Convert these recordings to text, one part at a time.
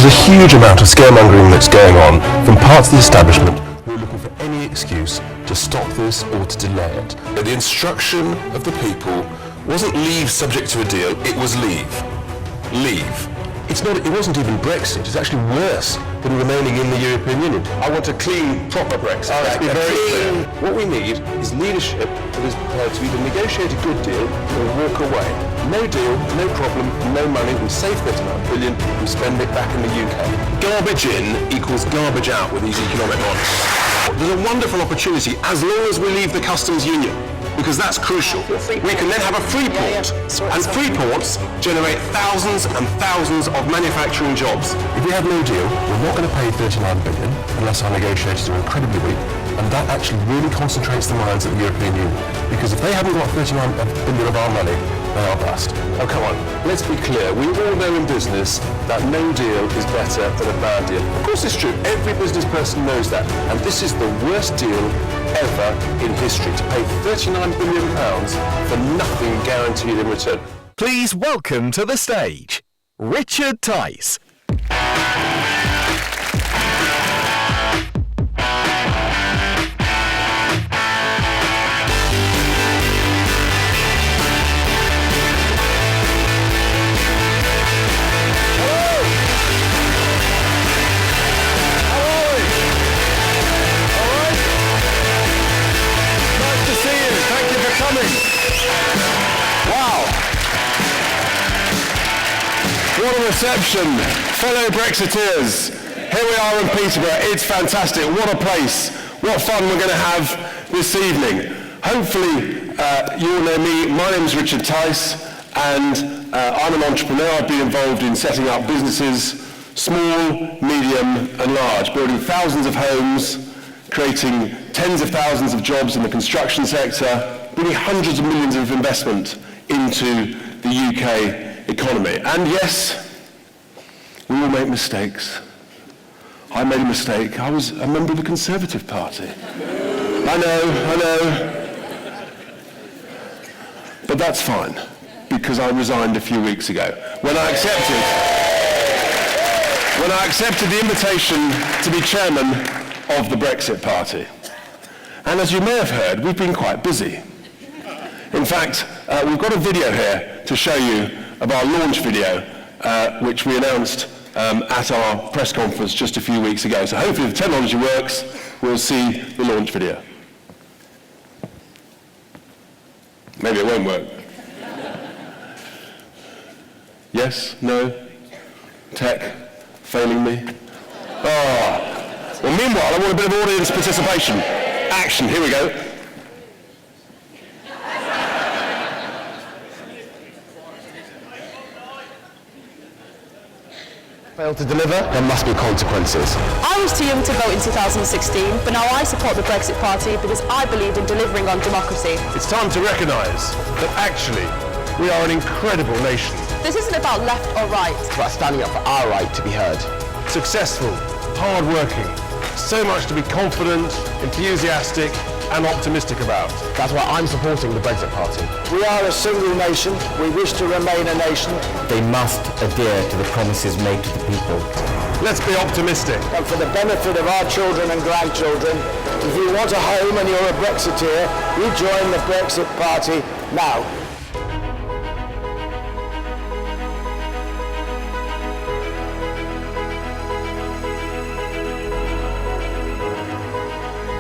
there's a huge amount of scaremongering that's going on from parts of the establishment who are looking for any excuse to stop this or to delay it. But the instruction of the people wasn't leave subject to a deal, it was leave. Leave. It wasn't even Brexit, it's actually worse than remaining in the European Union. I want a clean, proper Brexit. Let's be very clear. What we need is leadership that is prepared to either negotiate a good deal or walk away. No deal, no problem, no money, we save £39 billion, we spend it back in the UK. Garbage in equals garbage out with these economic models. There's a wonderful opportunity as long as we leave the customs union, because that's crucial. We can then have a free port, and free ports generate thousands and thousands of manufacturing jobs. If we have no deal, we're not going to pay £39 billion unless our negotiators are incredibly weak, and that actually really concentrates the minds of the European Union, because if they haven't got £39 billion of our money, they are bust. Oh, come on, let's be clear. We all know in business that no deal is better than a bad deal. Of course it's true, every business person knows that, and this is the worst deal ever in history, to pay £39 billion for nothing guaranteed in return. Please welcome to the stage, Richard Tice. Wow. What a reception. Fellow Brexiteers, here we are in Peterborough. It's fantastic. What a place. What fun we're going to have this evening. Hopefully, you all know me. My name is Richard Tice, and I'm an entrepreneur. I've been involved in setting up businesses, small, medium, and large, building thousands of homes, creating tens of thousands of jobs in the construction sector, bringing hundreds of millions of investment into the UK economy. And yes, we all make mistakes. I made a mistake. I was a member of the Conservative Party. I know. But that's fine, because I resigned a few weeks ago when I accepted the invitation to be chairman of the Brexit Party. And as you may have heard, we've been quite busy. In fact, we've got a video here to show you of our launch video, which we announced at our press conference just a few weeks ago. So hopefully if the technology works, we'll see the launch video. Maybe it won't work. Yes? No? Tech? Failing me? Oh. Well, meanwhile, I want a bit of audience participation. Action, here we go. Fail to deliver, there must be consequences. I was too young to vote in 2016, but now I support the Brexit Party because I believe in delivering on democracy. It's time to recognise that actually we are an incredible nation. This isn't about left or right. It's about standing up for our right to be heard. Successful, hard-working, so much to be confident, enthusiastic and optimistic about. That's why I'm supporting the Brexit Party. We are a single nation. We wish to remain a nation. They must adhere to the promises made to the people. Let's be optimistic. And for the benefit of our children and grandchildren, if you want a home and you're a Brexiteer, you join the Brexit Party now.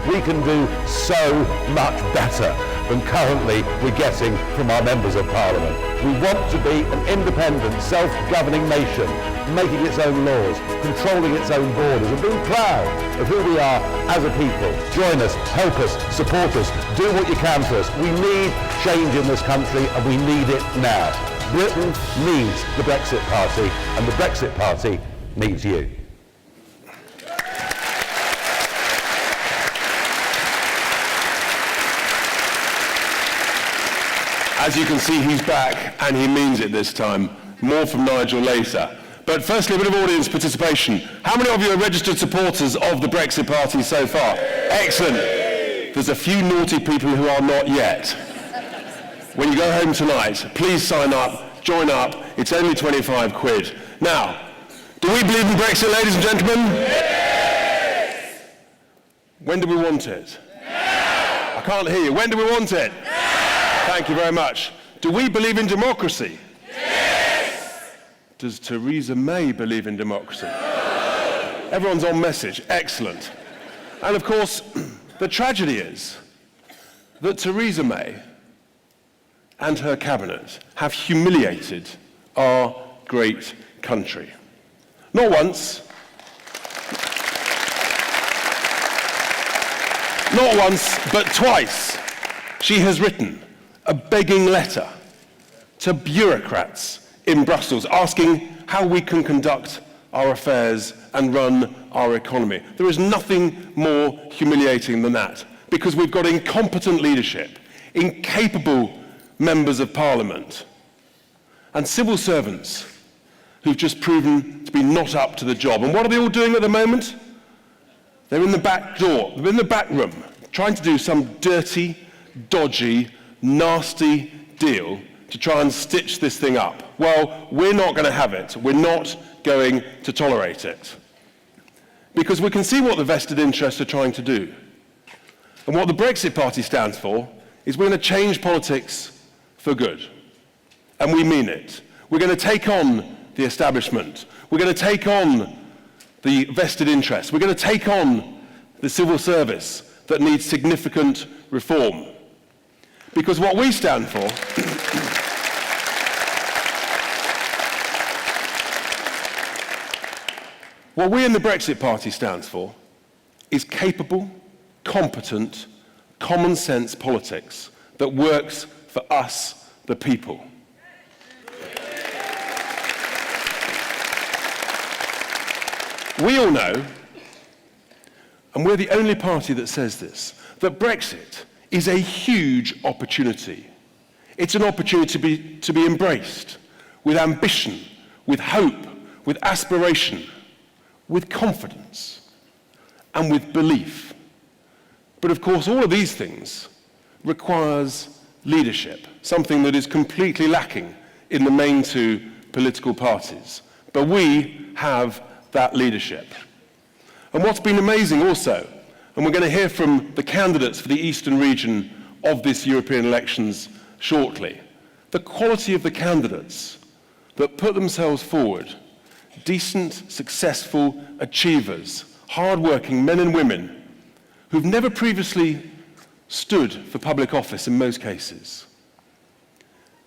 We can do so much better than currently we're getting from our members of Parliament. We want to be an independent, self-governing nation, making its own laws, controlling its own borders, and being proud of who we are as a people. Join us, help us, support us, do what you can for us. We need change in this country, and we need it now. Britain needs the Brexit Party, and the Brexit Party needs you. As you can see, he's back, and he means it this time. More from Nigel later. But firstly, a bit of audience participation. How many of you are registered supporters of the Brexit Party so far? Excellent. There's a few naughty people who are not yet. When you go home tonight, please sign up, join up. It's only 25 quid. Now, Do we believe in Brexit, ladies and gentlemen? Yes! When do we want it? Now! I can't hear you. When do we want it? Now! Thank you very much. Do we believe in democracy? Yes! Does Theresa May believe in democracy? No! Everyone's on message. Excellent. And of course, the tragedy is that Theresa May and her cabinet have humiliated our great country. Not once, but twice, she has written a begging letter to bureaucrats in Brussels asking how we can conduct our affairs and run our economy. There is nothing more humiliating than that, because we've got incompetent leadership, incapable members of parliament, and civil servants who've just proven to be not up to the job. And what are they all doing at the moment? They're in the back door, they're in the back room, trying to do some dirty, dodgy, nasty deal to try and stitch this thing up. Well, we're not going to have it. We're not going to tolerate it. Because we can see what the vested interests are trying to do. And what the Brexit Party stands for is we're going to change politics for good. And we mean it. We're going to take on the establishment. We're going to take on the vested interests. We're going to take on the civil service that needs significant reform. Because what we stand for what we in the Brexit Party stands for is capable, competent, common sense politics that works for us, the people. We all know, and we're the only party that says this, that Brexit is a huge opportunity. It's an opportunity to be embraced with ambition, with hope, with aspiration, with confidence, and with belief. But of course, all of these things requires leadership, something that is completely lacking in the main two political parties. But we have that leadership. And what's been amazing also, and we're going to hear from the candidates for the eastern region of this European elections shortly, the quality of the candidates that put themselves forward, decent, successful achievers, hard-working men and women who've never previously stood for public office in most cases.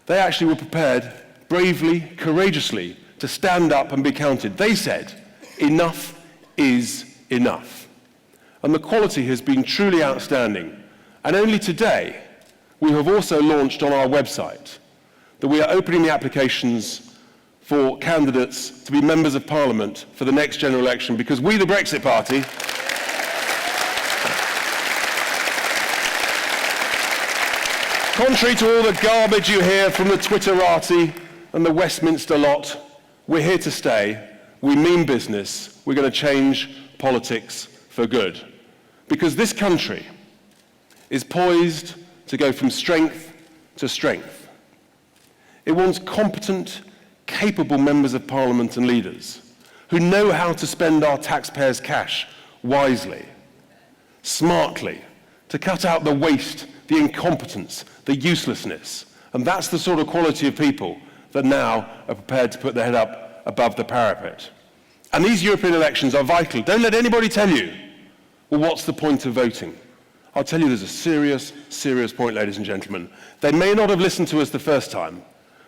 They actually were prepared bravely, courageously to stand up and be counted. They said, enough is enough. And the quality has been truly outstanding. And only today, we have also launched on our website that we are opening the applications for candidates to be members of Parliament for the next general election, because we, the Brexit Party, contrary to all the garbage you hear from the Twitterati and the Westminster lot, we're here to stay. We mean business. We're going to change politics for good. Because this country is poised to go from strength to strength. It wants competent, capable members of Parliament and leaders who know how to spend our taxpayers' cash wisely, smartly, to cut out the waste, the incompetence, the uselessness. And that's the sort of quality of people that now are prepared to put their head up above the parapet. And these European elections are vital. Don't let anybody tell you, well, what's the point of voting? I'll tell you there's a serious, serious point, ladies and gentlemen. They may not have listened to us the first time,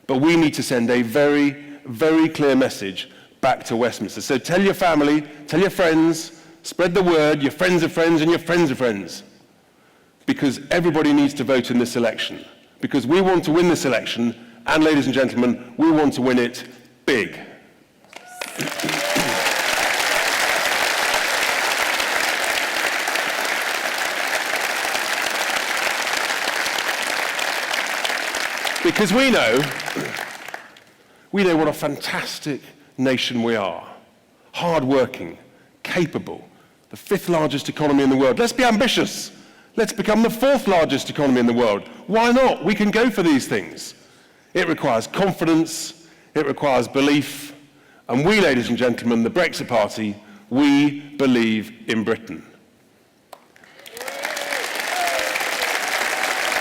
but we need to send a very, very clear message back to Westminster. So tell your family, tell your friends, spread the word, your friends of friends and your friends of friends. Because everybody needs to vote in this election. Because we want to win this election, and ladies and gentlemen, we want to win it big. Because we know what a fantastic nation we are. Hard-working, capable, the 5th largest economy in the world. Let's be ambitious. Let's become the 4th largest economy in the world. Why not? We can go for these things. It requires confidence, it requires belief, And we, ladies and gentlemen, the Brexit Party, we believe in Britain.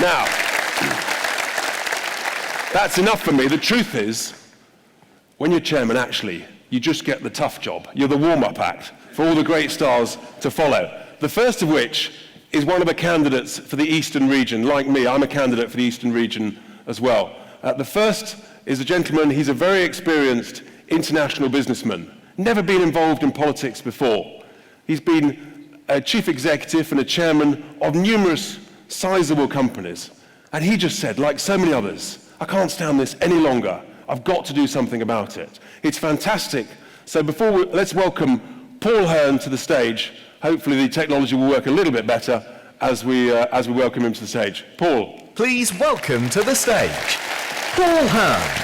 Now, that's enough for me. The truth is, when you're chairman, actually, you just get the tough job. You're the warm-up act for all the great stars to follow. The first of which is one of the candidates for the Eastern region. Like me, I'm a candidate for the Eastern region as well. The first is a gentleman, he's a very experienced international businessman, never been involved in politics before. He's been a chief executive and a chairman of numerous sizable companies. And he just said, like so many others, I can't stand this any longer. I've got to do something about it. It's fantastic. So let's welcome Paul Hearn to the stage. Hopefully the technology will work a little bit better as we welcome him to the stage. Paul. Please welcome to the stage, Paul Hearn.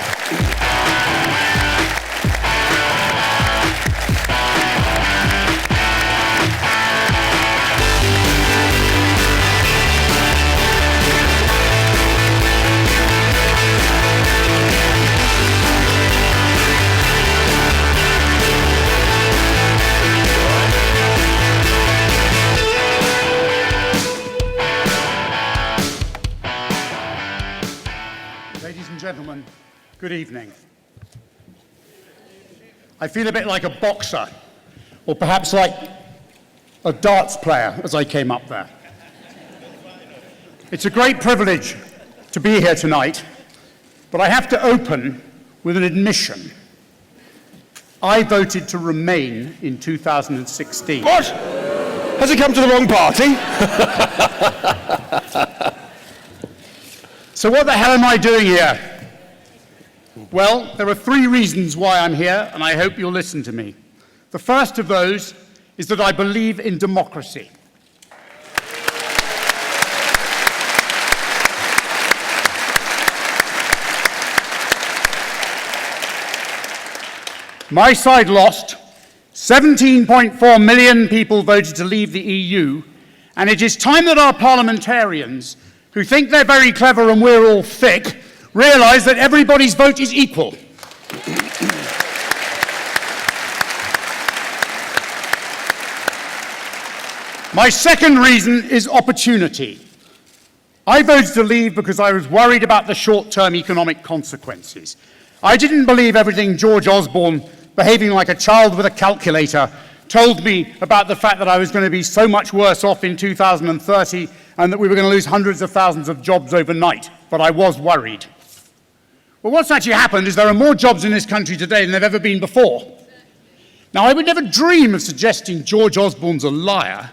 Gentlemen, good evening. I feel a bit like a boxer, or perhaps like a darts player as I came up there. It's a great privilege to be here tonight, but I have to open with an admission. I voted to remain in 2016. What? Has he come to the wrong party? So what the hell am I doing here? Well, there are three reasons why I'm here, and I hope you'll listen to me. The first of those is that I believe in democracy. My side lost. 17.4 million people voted to leave the EU, and it is time that our parliamentarians, who think they're very clever and we're all thick, realise that everybody's vote is equal. My second reason is opportunity. I voted to leave because I was worried about the short-term economic consequences. I didn't believe everything George Osborne, behaving like a child with a calculator, told me about the fact that I was going to be so much worse off in 2030 and that we were going to lose hundreds of thousands of jobs overnight, but I was worried. Well, what's actually happened is there are more jobs in this country today than there have ever been before. Now, I would never dream of suggesting George Osborne's a liar.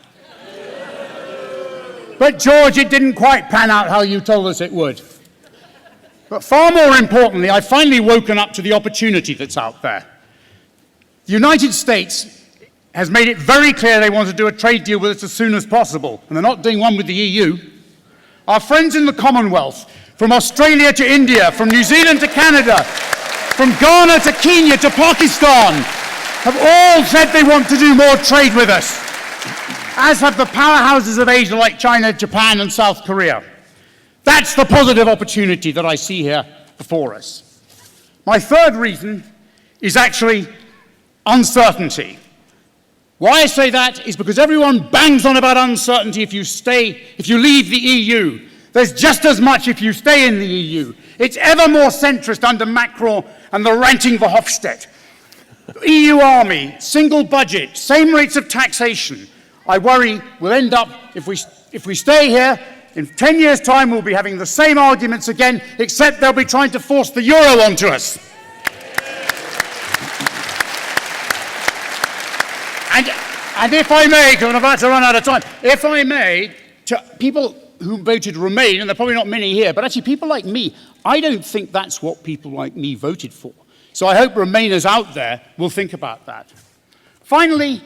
But, George, it didn't quite pan out how you told us it would. But far more importantly, I've finally woken up to the opportunity that's out there. The United States has made it very clear they want to do a trade deal with us as soon as possible, and they're not doing one with the EU. Our friends in the Commonwealth, from Australia to India, from New Zealand to Canada, from Ghana to Kenya to Pakistan, have all said they want to do more trade with us, as have the powerhouses of Asia like China, Japan, and South Korea. That's the positive opportunity that I see here before us. My third reason is actually uncertainty. Why I say that is because everyone bangs on about uncertainty if you leave the EU. There's just as much if you stay in the EU. It's ever more centrist under Macron and the ranting Verhofstadt. EU army, single budget, same rates of taxation. I worry we'll end up, if we stay here, in 10 years' time we'll be having the same arguments again, except they'll be trying to force the euro onto us. And if I may, because I'm about to run out of time, if I may, to people who voted Remain, and there are probably not many here, but actually people like me, I don't think that's what people like me voted for. So I hope Remainers out there will think about that. Finally,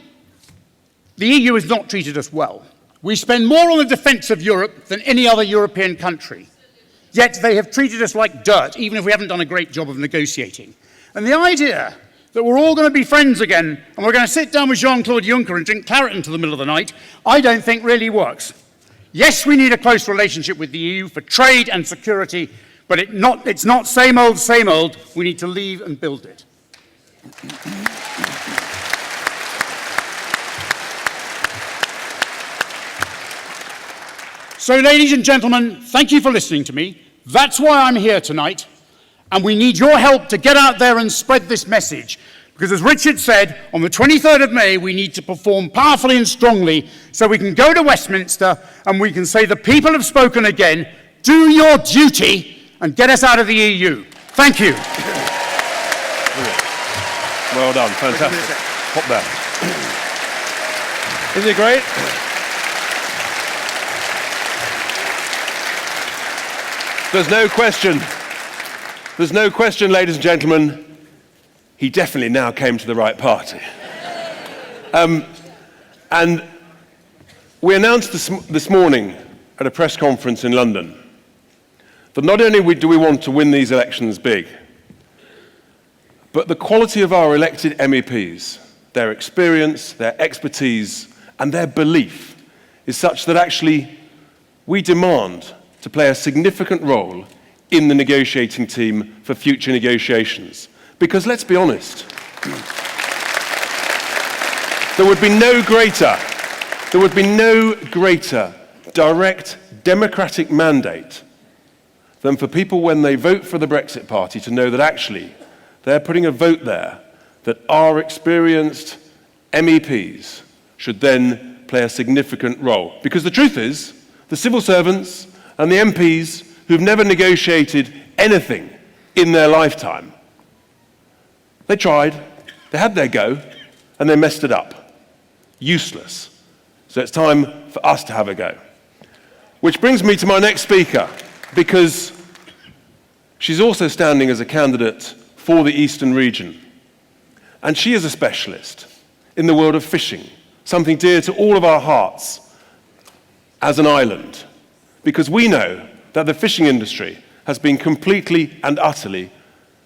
the EU has not treated us well. We spend more on the defence of Europe than any other European country. Yet they have treated us like dirt, even if we haven't done a great job of negotiating. And the idea that we're all going to be friends again, and we're going to sit down with Jean-Claude Juncker and drink claret until the middle of the night, I don't think really works. Yes, we need a close relationship with the EU for trade and security, but it's not same old, same old. We need to leave and build it. So, ladies and gentlemen, thank you for listening to me. That's why I'm here tonight. And we need your help to get out there and spread this message. Because as Richard said, on the 23rd of May, we need to perform powerfully and strongly so we can go to Westminster and we can say the people have spoken again. Do your duty and get us out of the EU. Thank you. Well done, fantastic. Pop that. Isn't it great? There's no question, ladies and gentlemen, he definitely now came to the right party. And we announced this morning at a press conference in London that not only do we want to win these elections big, but the quality of our elected MEPs, their experience, their expertise, and their belief is such that actually we demand to play a significant role in the negotiating team for future negotiations. Because let's be honest, there would be no greater direct democratic mandate than for people when they vote for the Brexit Party to know that actually they're putting a vote there that our experienced MEPs should then play a significant role. Because the truth is, the civil servants and the MPs who've never negotiated anything in their lifetime, they tried, they had their go, and they messed it up. Useless. So it's time for us to have a go. Which brings me to my next speaker, because she's also standing as a candidate for the Eastern region. And she is a specialist in the world of fishing, something dear to all of our hearts as an island, because we know that the fishing industry has been completely and utterly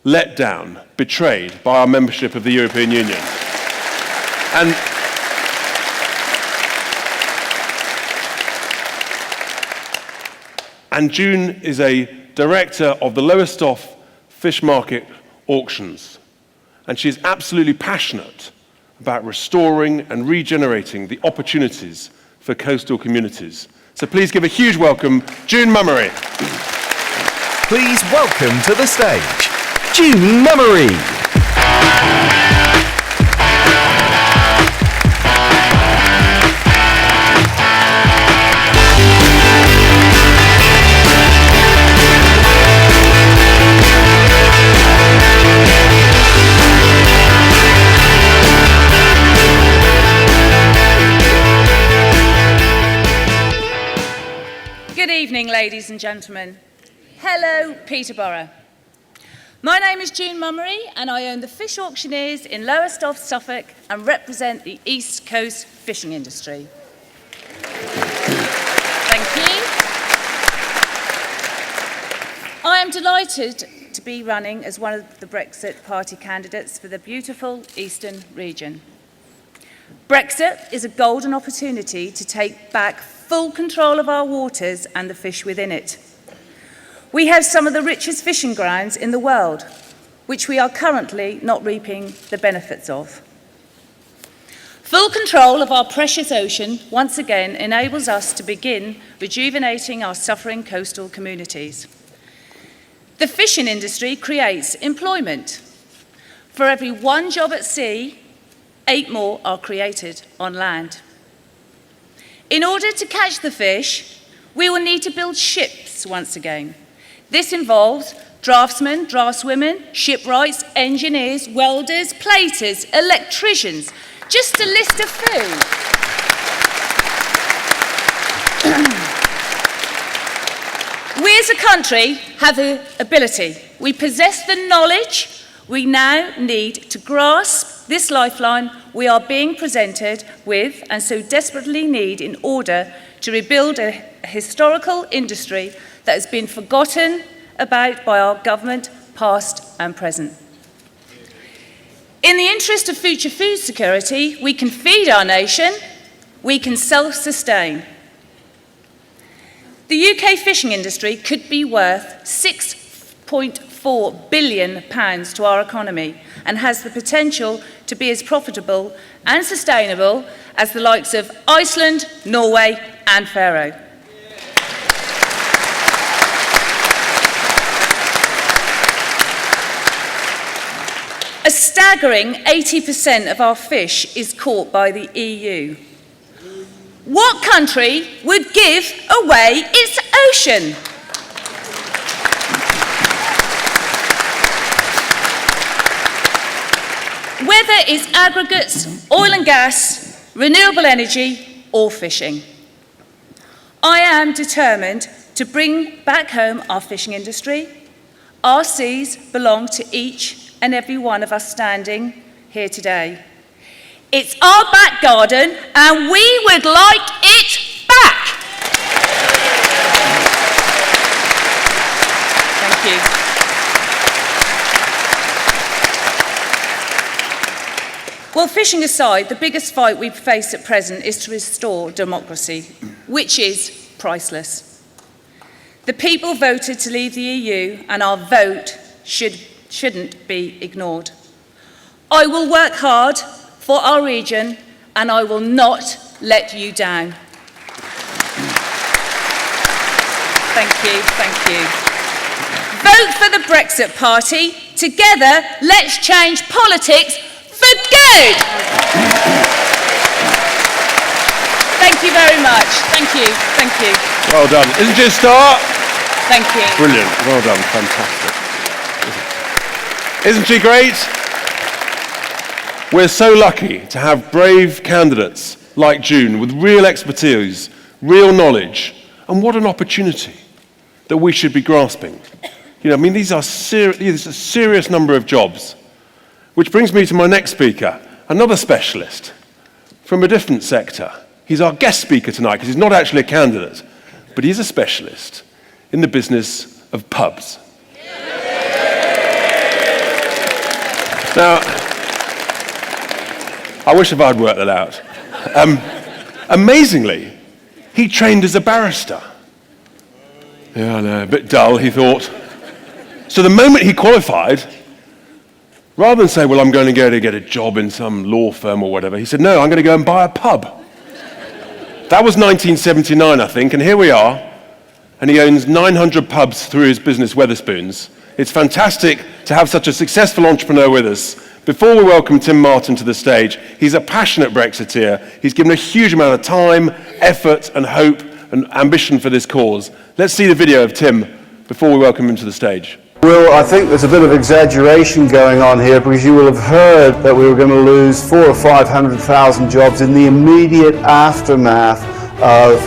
let down, betrayed by our membership of the European Union. And June is a director of the Lowestoft Fish Market Auctions, and she is absolutely passionate about restoring and regenerating the opportunities for coastal communities. So please give a huge welcome, June Mummery. Please welcome to the stage, June Mummery. Good evening, ladies and gentlemen. Hello, Peterborough. My name is June Mummery, and I own the Fish Auctioneers in Lowestoft, Suffolk, and represent the East Coast fishing industry. Thank you. I am delighted to be running as one of the Brexit Party candidates for the beautiful Eastern region. Brexit is a golden opportunity to take back full control of our waters and the fish within it. We have some of the richest fishing grounds in the world, which we are currently not reaping the benefits of. Full control of our precious ocean once again enables us to begin rejuvenating our suffering coastal communities. The fishing industry creates employment. For every one job at sea, 8 more are created on land. In order to catch the fish, we will need to build ships once again. This involves draftsmen, draftswomen, shipwrights, engineers, welders, platers, electricians, just to list a few. We as a country have the ability. We possess the knowledge. We now need to grasp this lifeline we are being presented with and so desperately need in order to rebuild a historical industry that has been forgotten about by our government, past and present. In the interest of future food security, we can feed our nation, we can self-sustain. The UK fishing industry could be worth £6.5 £4 billion to our economy and has the potential to be as profitable and sustainable as the likes of Iceland, Norway and Faroe. A staggering 80% of our fish is caught by the EU. What country would give away its ocean? Whether it's aggregates, oil and gas, renewable energy or fishing. I am determined to bring back home our fishing industry. Our seas belong to each and every one of us standing here today. It's our back garden and we would like it back. Thank you. Well, fishing aside, the biggest fight we face at present is to restore democracy, which is priceless. The people voted to leave the EU and our vote shouldn't be ignored. I will work hard for our region and I will not let you down. Thank you, thank you. Vote for the Brexit Party. Together, let's change politics for good. Thank you very much. Thank you, thank you. Well done. Isn't it a start? Thank you. Brilliant. Well done. Fantastic. Isn't she great? We're so lucky to have brave candidates like June with real expertise, real knowledge, and what an opportunity that we should be grasping. You know, I mean, these are a serious number of jobs. Which brings me to my next speaker, another specialist from a different sector. He's our guest speaker tonight because he's not actually a candidate, but he's a specialist in the business of pubs. Now, I wish if I'd worked that out. Amazingly, he trained as a barrister. Yeah, I know, a bit dull, he thought. So the moment he qualified, rather than say, well, I'm going to go to get a job in some law firm or whatever, he said, no, I'm going to go and buy a pub. That was 1979, I think, and here we are. And he owns 900 pubs through his business Wetherspoons. It's fantastic to have such a successful entrepreneur with us. Before we welcome Tim Martin to the stage, he's a passionate Brexiteer. He's given a huge amount of time, effort, and hope and ambition for this cause. Let's see the video of Tim before we welcome him to the stage. Well, I think there's a bit of exaggeration going on here because you will have heard that we were going to lose 400,000 or 500,000 jobs in the immediate aftermath of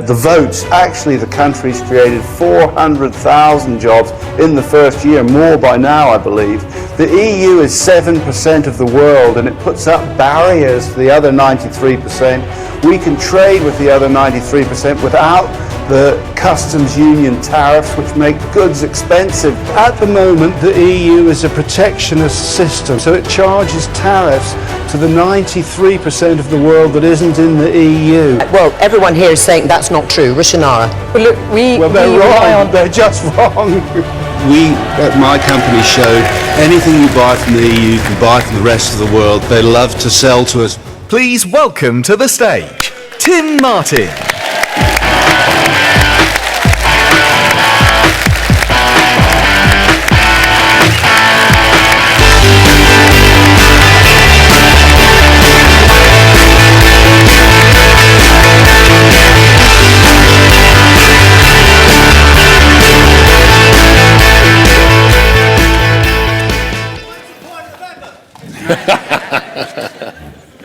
the votes. Actually, the country's created 400,000 jobs in the first year, more by now, I believe. The EU is 7% of the world and it puts up barriers for the other 93%. We can trade with the other 93% without the customs union tariffs, which make goods expensive. At the moment, the EU is a protectionist system, so it charges tariffs to the 93% of the world that isn't in the EU. Well, everyone here is saying that's not true. Rishanara. Well, look, they're wrong. They're just wrong. We, at my company, showed anything you buy from the EU, you can buy from the rest of the world. They love to sell to us. Please welcome to the stage, Tim Martin.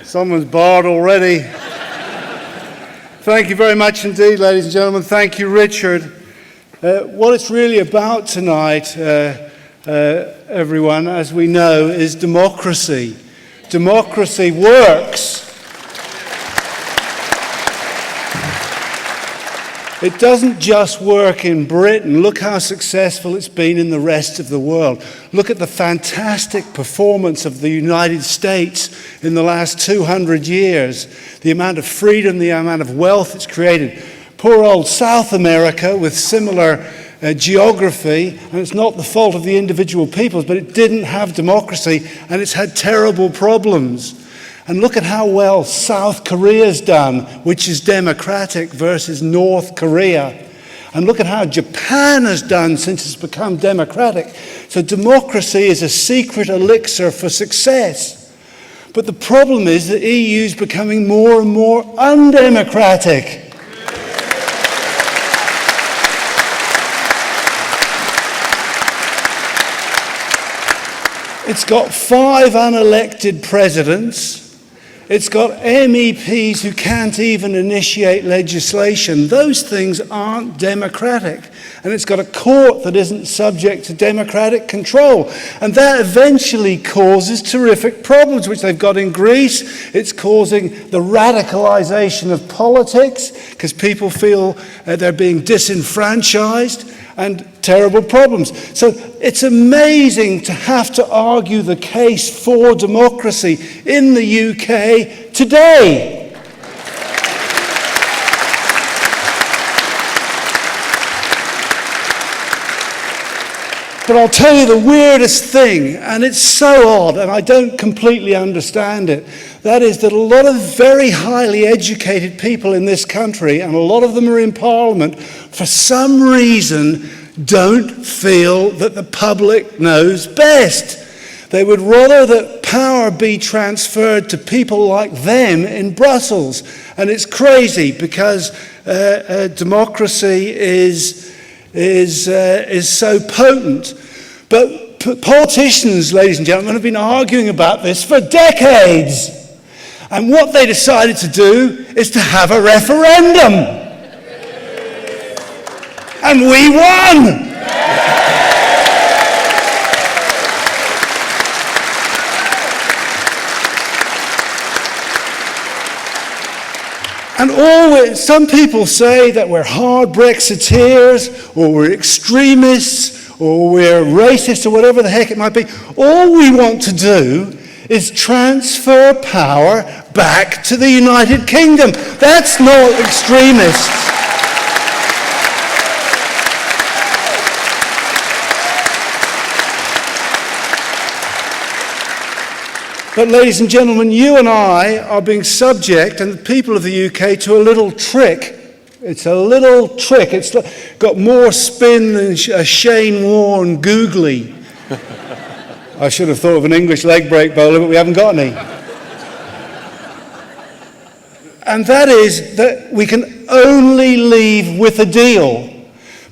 Someone's barred already. Thank you very much indeed, ladies and gentlemen. Thank you, Richard. What it's really about tonight, everyone, as we know, is democracy. Democracy works. It doesn't just work in Britain. Look how successful it's been in the rest of the world. Look at the fantastic performance of the United States in the last 200 years. The amount of freedom, the amount of wealth it's created. Poor old South America with similar geography, and it's not the fault of the individual peoples, but it didn't have democracy, and it's had terrible problems. And look at how well South Korea's done, which is democratic, versus North Korea. And look at how Japan has done since it's become democratic. So democracy is a secret elixir for success. But the problem is the EU is becoming more and more undemocratic. It's got 5 unelected presidents. It's got MEPs who can't even initiate legislation. Those things aren't democratic. And it's got a court that isn't subject to democratic control. And that eventually causes terrific problems, which they've got in Greece. It's causing the radicalization of politics because people feel they're being disenfranchised, and terrible problems. So it's amazing to have to argue the case for democracy in the UK today. But I'll tell you the weirdest thing, and it's so odd, and I don't completely understand it. That is that a lot of very highly educated people in this country, and a lot of them are in Parliament, for some reason don't feel that the public knows best. They would rather that power be transferred to people like them in Brussels. And it's crazy because democracy is so potent. But politicians, ladies and gentlemen, have been arguing about this for decades. And what they decided to do is to have a referendum. And we won! And some people say that we're hard Brexiteers, or we're extremists, or we're racist, or whatever the heck it might be. All we want to do is transfer power back to the United Kingdom. That's not extremists. But ladies and gentlemen, you and I are being subject, and the people of the UK, to a little trick. It's a little trick. It's got more spin than a Shane Warne googly. I should have thought of an English leg break bowler, but we haven't got any. And that is that we can only leave with a deal.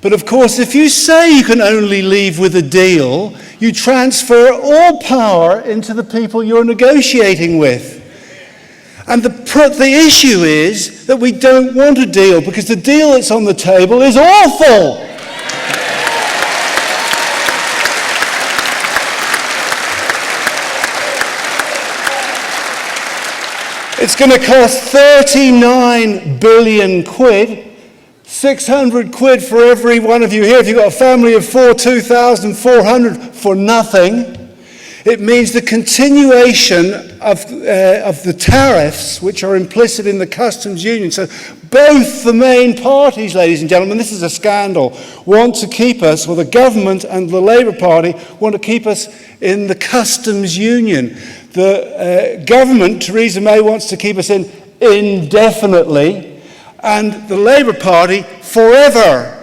But of course, if you say you can only leave with a deal, you transfer all power into the people you're negotiating with. And the issue is that we don't want a deal, because the deal that's on the table is awful. It's going to cost 39 billion quid. 600 quid for every one of you here. If you've got a family of 4, 2,400 for nothing. It means the continuation of the tariffs, which are implicit in the customs union. So both the main parties, ladies and gentlemen, this is a scandal, want to keep us, or the government and the Labour Party want to keep us in the customs union. The government, Theresa May, wants to keep us in indefinitely, and the Labour Party forever.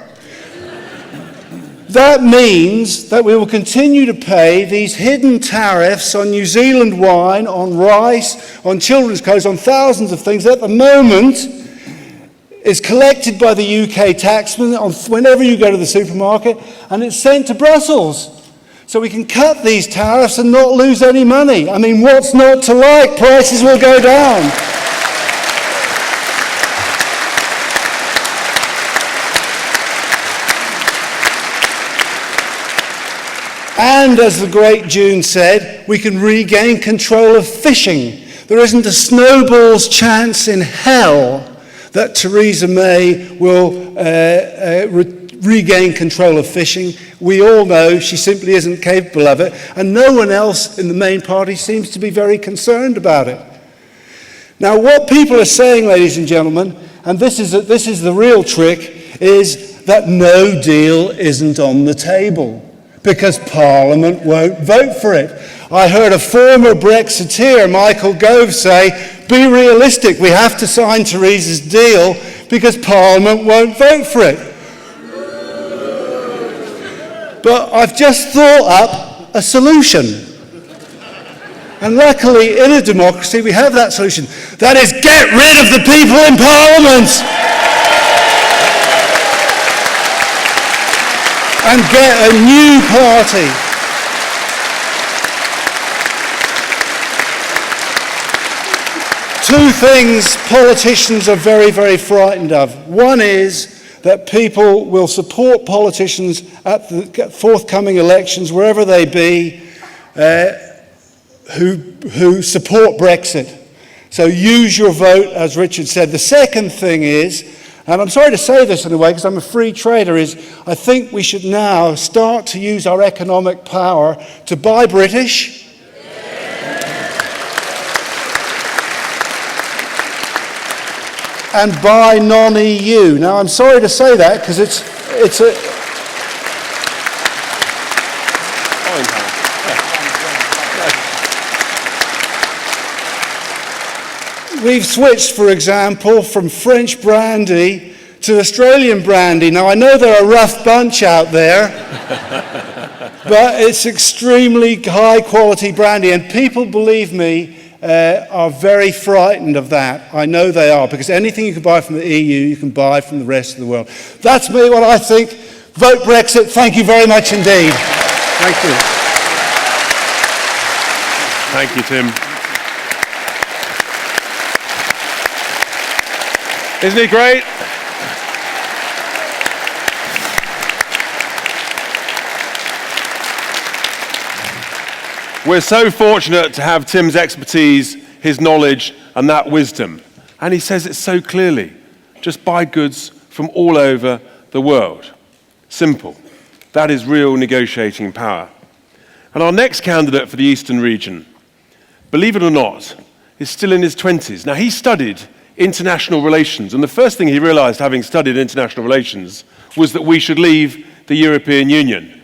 That means that we will continue to pay these hidden tariffs on New Zealand wine, on rice, on children's clothes, on thousands of things. At the moment, is collected by the UK taxman whenever you go to the supermarket, and it's sent to Brussels. So we can cut these tariffs and not lose any money. I mean, what's not to like? Prices will go down. And as the great June said, we can regain control of fishing. There isn't a snowball's chance in hell that Theresa May will regain control of fishing. We all know she simply isn't capable of it, and no one else in the main party seems to be very concerned about it. Now, what people are saying, ladies and gentlemen, and this is the real trick, is that no deal isn't on the table because Parliament won't vote for it. I heard a former Brexiteer, Michael Gove, say, be realistic, we have to sign Theresa's deal because Parliament won't vote for it. But I've just thought up a solution. And luckily, in a democracy, we have that solution. That is, get rid of the people in Parliament! And get a new party. Two things politicians are very, very frightened of. One is that people will support politicians at the forthcoming elections, wherever they be, who support Brexit. So use your vote, as Richard said. The second thing is, and I'm sorry to say this in a way because I'm a free trader, is I think we should now start to use our economic power to buy British, and buy non-EU. Now, I'm sorry to say that because it's a... We've switched, for example, from French brandy to Australian brandy. Now, I know they're a rough bunch out there, but it's extremely high-quality brandy, and people, believe me, are very frightened of that. I know they are, because anything you can buy from the EU, you can buy from the rest of the world. That's me, what I think. Vote Brexit. Thank you very much indeed. Thank you. Thank you, Tim. Isn't he great? We're so fortunate to have Tim's expertise, his knowledge, and that wisdom. And he says it so clearly. Just buy goods from all over the world. Simple. That is real negotiating power. And our next candidate for the Eastern region, believe it or not, is still in his 20s. Now, he studied international relations, and the first thing he realized, having studied international relations, was that we should leave the European Union.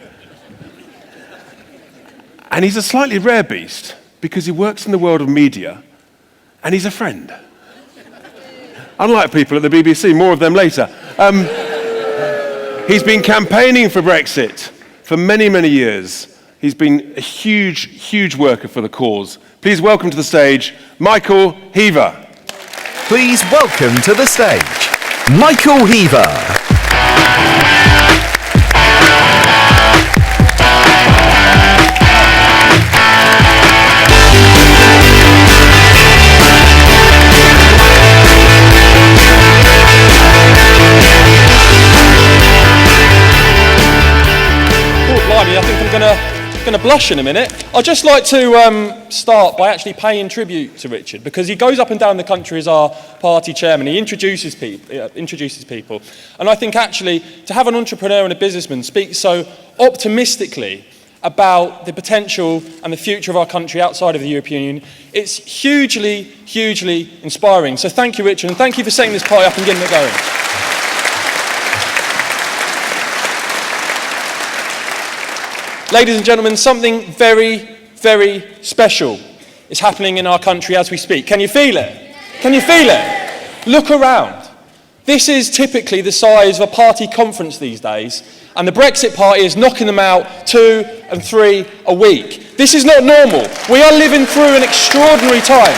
And he's a slightly rare beast because he works in the world of media and he's a friend. Unlike people at the BBC, more of them later. He's been campaigning for Brexit for many, many years. He's been a huge, huge worker for the cause. Please welcome to the stage, Michale Heaver. Please welcome to the stage, Michale Heaver. I think I'm going to blush in a minute. I'd just like to start by actually paying tribute to Richard, because he goes up and down the country as our party chairman. He introduces people. And I think actually to have an entrepreneur and a businessman speak so optimistically about the potential and the future of our country outside of the European Union, it's hugely, hugely inspiring. So thank you, Richard, and thank you for setting this party up and getting it going. Ladies and gentlemen, something very, very special is happening in our country as we speak. Can you feel it? Can you feel it? Look around. This is typically the size of a party conference these days, and the Brexit Party is knocking them out 2 and 3 a week. This is not normal. We are living through an extraordinary time.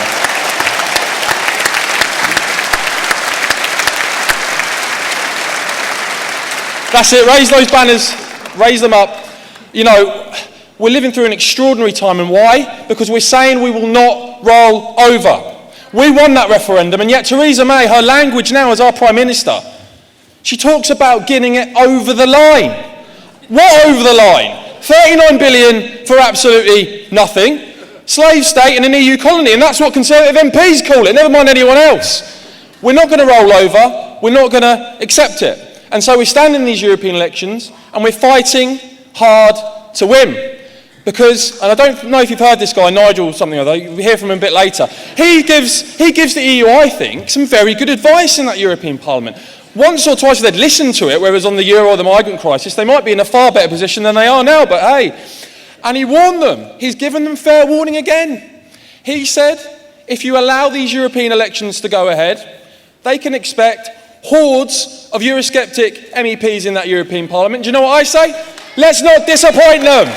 That's it. Raise those banners. Raise them up. You know, we're living through an extraordinary time, and why? Because we're saying we will not roll over. We won that referendum, and yet Theresa May, her language now as our Prime Minister, she talks about getting it over the line. What over the line? 39 billion for absolutely nothing. Slave state in an EU colony, and that's what Conservative MPs call it, never mind anyone else. We're not going to roll over, we're not going to accept it. And so we stand in these European elections, and we're fighting hard to win. Because, and I don't know if you've heard this guy, Nigel something or other, you'll hear from him a bit later. He gives the EU, I think, some very good advice in that European Parliament. once or twice if they'd listened to it, whether it was on the euro or the migrant crisis, they might be in a far better position than they are now, but hey. And he warned them. He's given them fair warning again. He said, if you allow these European elections to go ahead, they can expect hordes of Eurosceptic MEPs in that European Parliament. Do you know what I say? Let's not disappoint them.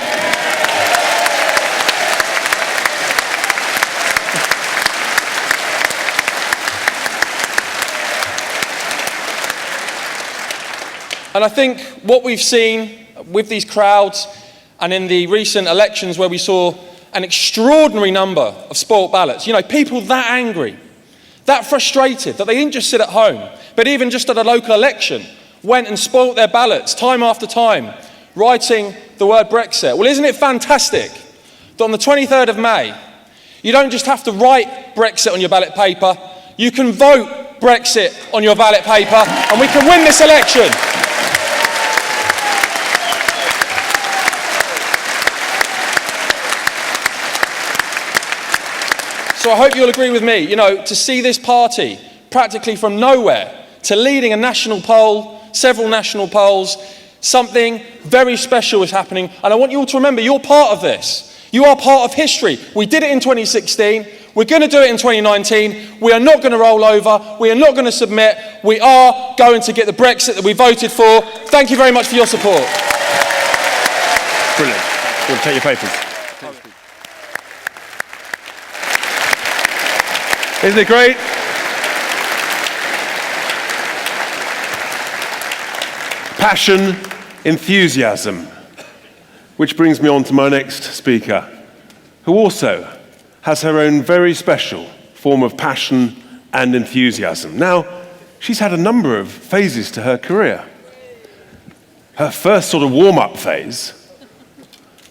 And I think what we've seen with these crowds and in the recent elections where we saw an extraordinary number of spoilt ballots, you know, people that angry, that frustrated, that they didn't just sit at home, but even just at a local election, went and spoilt their ballots time after time, writing the word Brexit. Well, isn't it fantastic that on the 23rd of May, you don't just have to write Brexit on your ballot paper, you can vote Brexit on your ballot paper, and we can win this election. So I hope you'll agree with me, you know, to see this party practically from nowhere to leading a national poll, several national polls, something very special is happening. And I want you all to remember, you're part of this. You are part of history. We did it in 2016. We're going to do it in 2019. We are not going to roll over. We are not going to submit. We are going to get the Brexit that we voted for. Thank you very much for your support. Brilliant. We'll take your papers. Isn't it great? Passion, enthusiasm. Which brings me on to my next speaker, who also has her own very special form of passion and enthusiasm. Now, she's had a number of phases to her career. Her first sort of warm-up phase,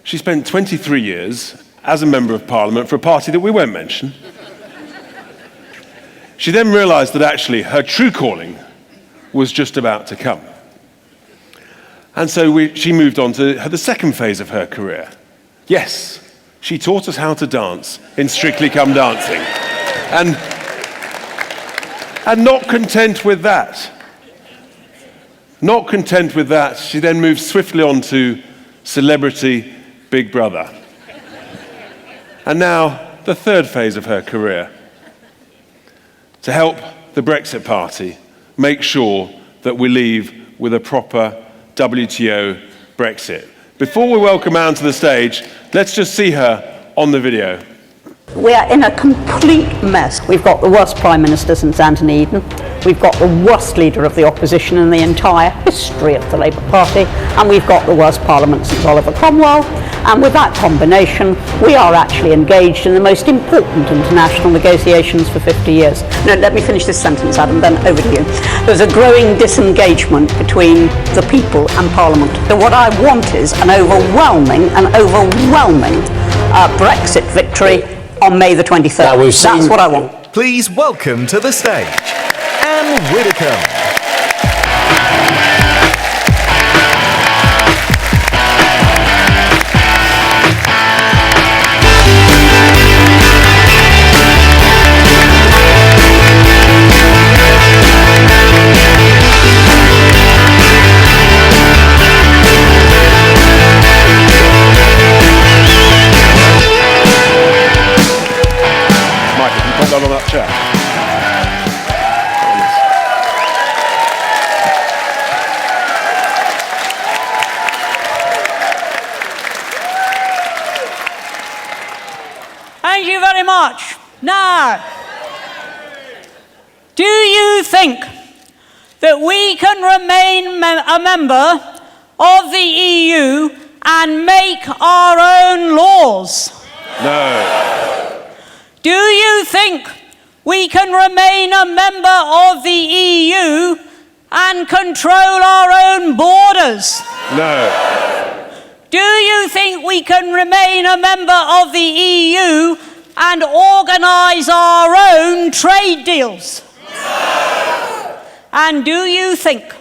she spent 23 years as a Member of Parliament for a party that we won't mention. She then realised that actually her true calling was just about to come. And so she moved on to the second phase of her career. Yes, she taught us how to dance in Strictly Come Dancing. And not content with that, she then moved swiftly on to Celebrity Big Brother. And now, the third phase of her career, to help the Brexit Party make sure that we leave with a proper WTO Brexit. Before we welcome her onto the stage, let's just see her on the video. We are in a complete mess. We've got the worst Prime Minister since Anthony Eden. We've got the worst leader of the opposition in the entire history of the Labour Party. And we've got the worst Parliament since Oliver Cromwell. And with that combination, we are actually engaged in the most important international negotiations for 50 years. No, let me finish this sentence, Adam, then over to you. There's a growing disengagement between the people and Parliament. So what I want is an overwhelming Brexit victory on May the 23rd. That's what I want. Please welcome to the stage, Widdecombe. On that chair. Thank you very much. Now, do you think that we can remain a member of the EU and make our own laws? No. Do you think we can remain a member of the EU and control our own borders? No. Do you think we can remain a member of the EU and organise our own trade deals? No. And do you think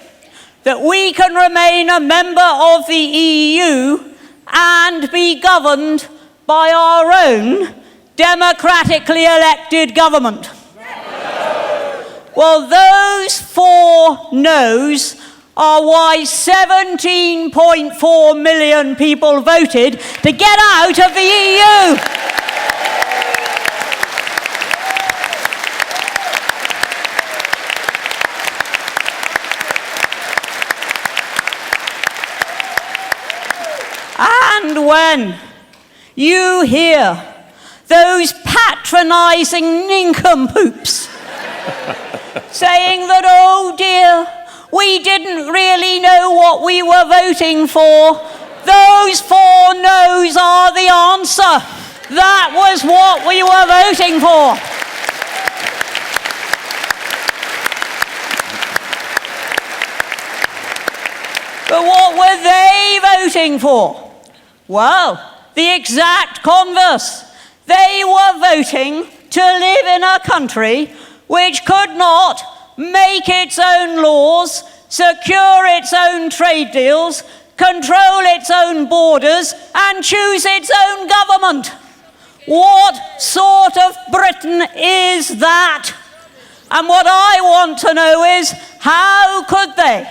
that we can remain a member of the EU and be governed by our own democratically elected government? No. Well, those 4 no's are why 17.4 million people voted to get out of the EU. And when you hear those patronising nincompoops saying that, oh dear, we didn't really know what we were voting for, those 4 no's are the answer. That was what we were voting for. But what were they voting for? Well, the exact converse. They were voting to live in a country which could not make its own laws, secure its own trade deals, control its own borders, and choose its own government. What sort of Britain is that? And what I want to know is, how could they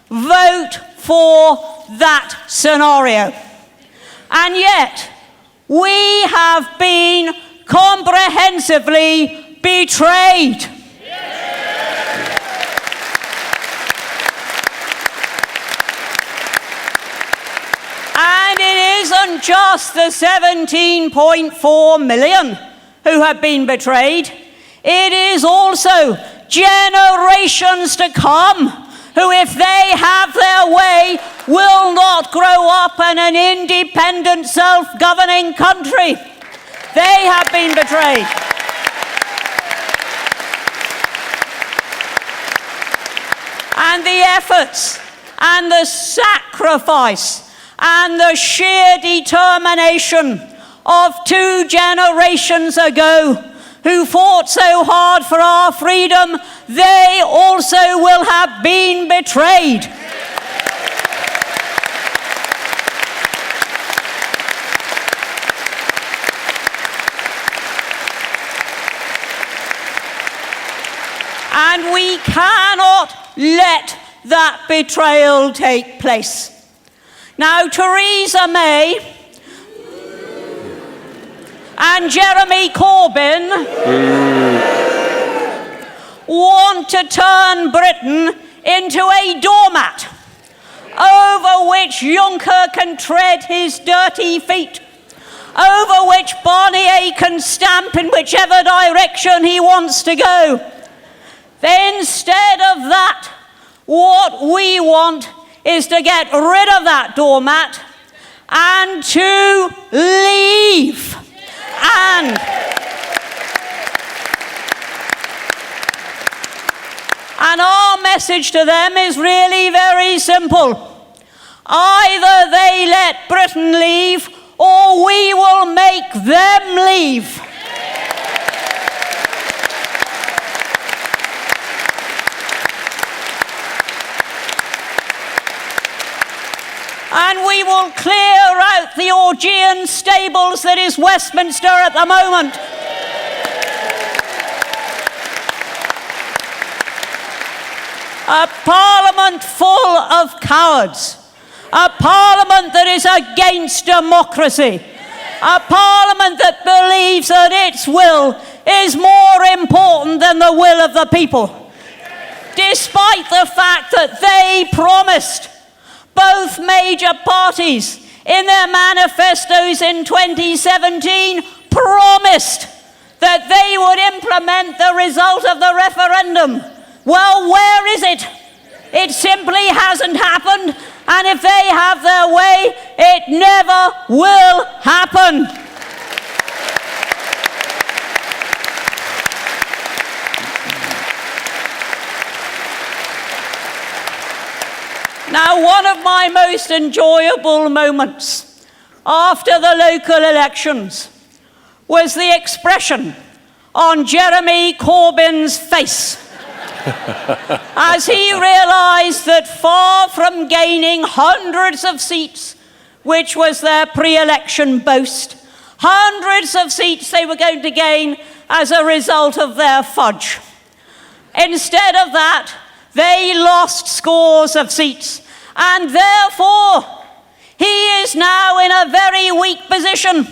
vote for that scenario? And yet, we have been comprehensively betrayed. And it isn't just the 17.4 million who have been betrayed. It is also generations to come who, if they have their way, will not grow up in an independent, self-governing country. They have been betrayed. And the efforts and the sacrifice and the sheer determination of 2 generations ago who fought so hard for our freedom, they also will have been betrayed. And we cannot let that betrayal take place. Now, Theresa May and Jeremy Corbyn want to turn Britain into a doormat over which Juncker can tread his dirty feet, over which Barnier can stamp in whichever direction he wants to go. Instead of that, what we want is to get rid of that doormat and to leave. And our message to them is really very simple. Either they let Britain leave, or we will make them leave. And we will clear out the Augean stables that is Westminster at the moment. A parliament full of cowards. A parliament that is against democracy. A parliament that believes that its will is more important than the will of the people. Despite the fact that they promised, both major parties in their manifestos in 2017 promised that they would implement the result of the referendum. Well, where is it? It simply hasn't happened, and if they have their way, it never will happen. Now, one of my most enjoyable moments after the local elections was the expression on Jeremy Corbyn's face as he realised that far from gaining hundreds of seats, which was their pre-election boast, hundreds of seats they were going to gain as a result of their fudge. Instead of that, they lost scores of seats, and therefore he is now in a very weak position.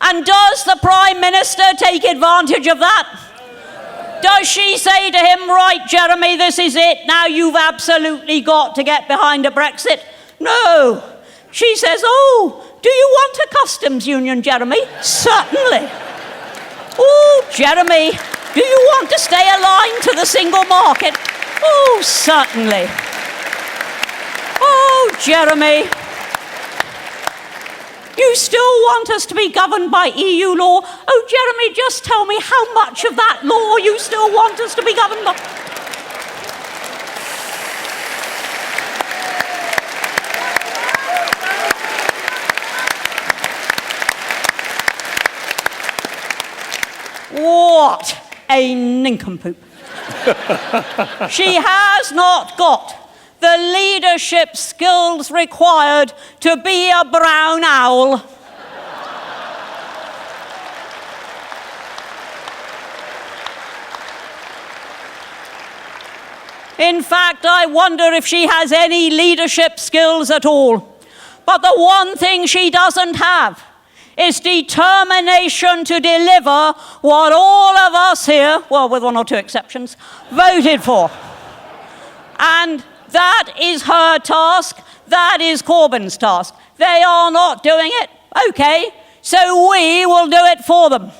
And does the Prime Minister take advantage of that? Does she say to him, right, Jeremy, this is it, now you've absolutely got to get behind a Brexit? No. She says, oh, do you want a customs union, Jeremy? Certainly. Oh, Jeremy, do you want to stay aligned to the single market? Oh, certainly. Oh, Jeremy, you still want us to be governed by EU law? Oh, Jeremy, just tell me how much of that law you still want us to be governed by. What a nincompoop. She has not got the leadership skills required to be a brown owl. In fact, I wonder if she has any leadership skills at all. But the one thing she doesn't have is determination to deliver what all of us here, well, with one or two exceptions, voted for. And that is her task. That is Corbyn's task. They are not doing it. Okay, so we will do it for them.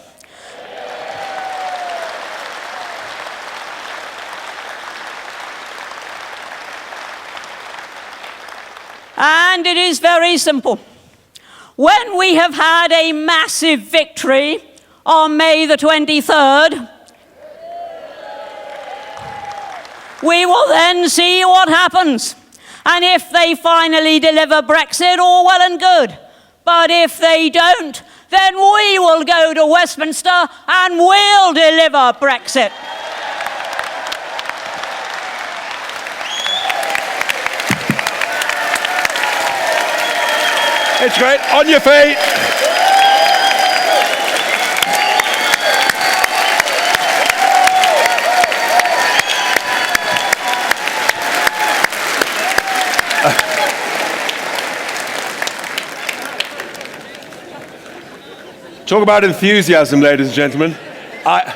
And it is very simple. When we have had a massive victory on May the 23rd, we will then see what happens. And if they finally deliver Brexit, all well and good. But if they don't, then we will go to Westminster and we'll deliver Brexit. It's great. On your feet. Talk about enthusiasm, ladies and gentlemen. I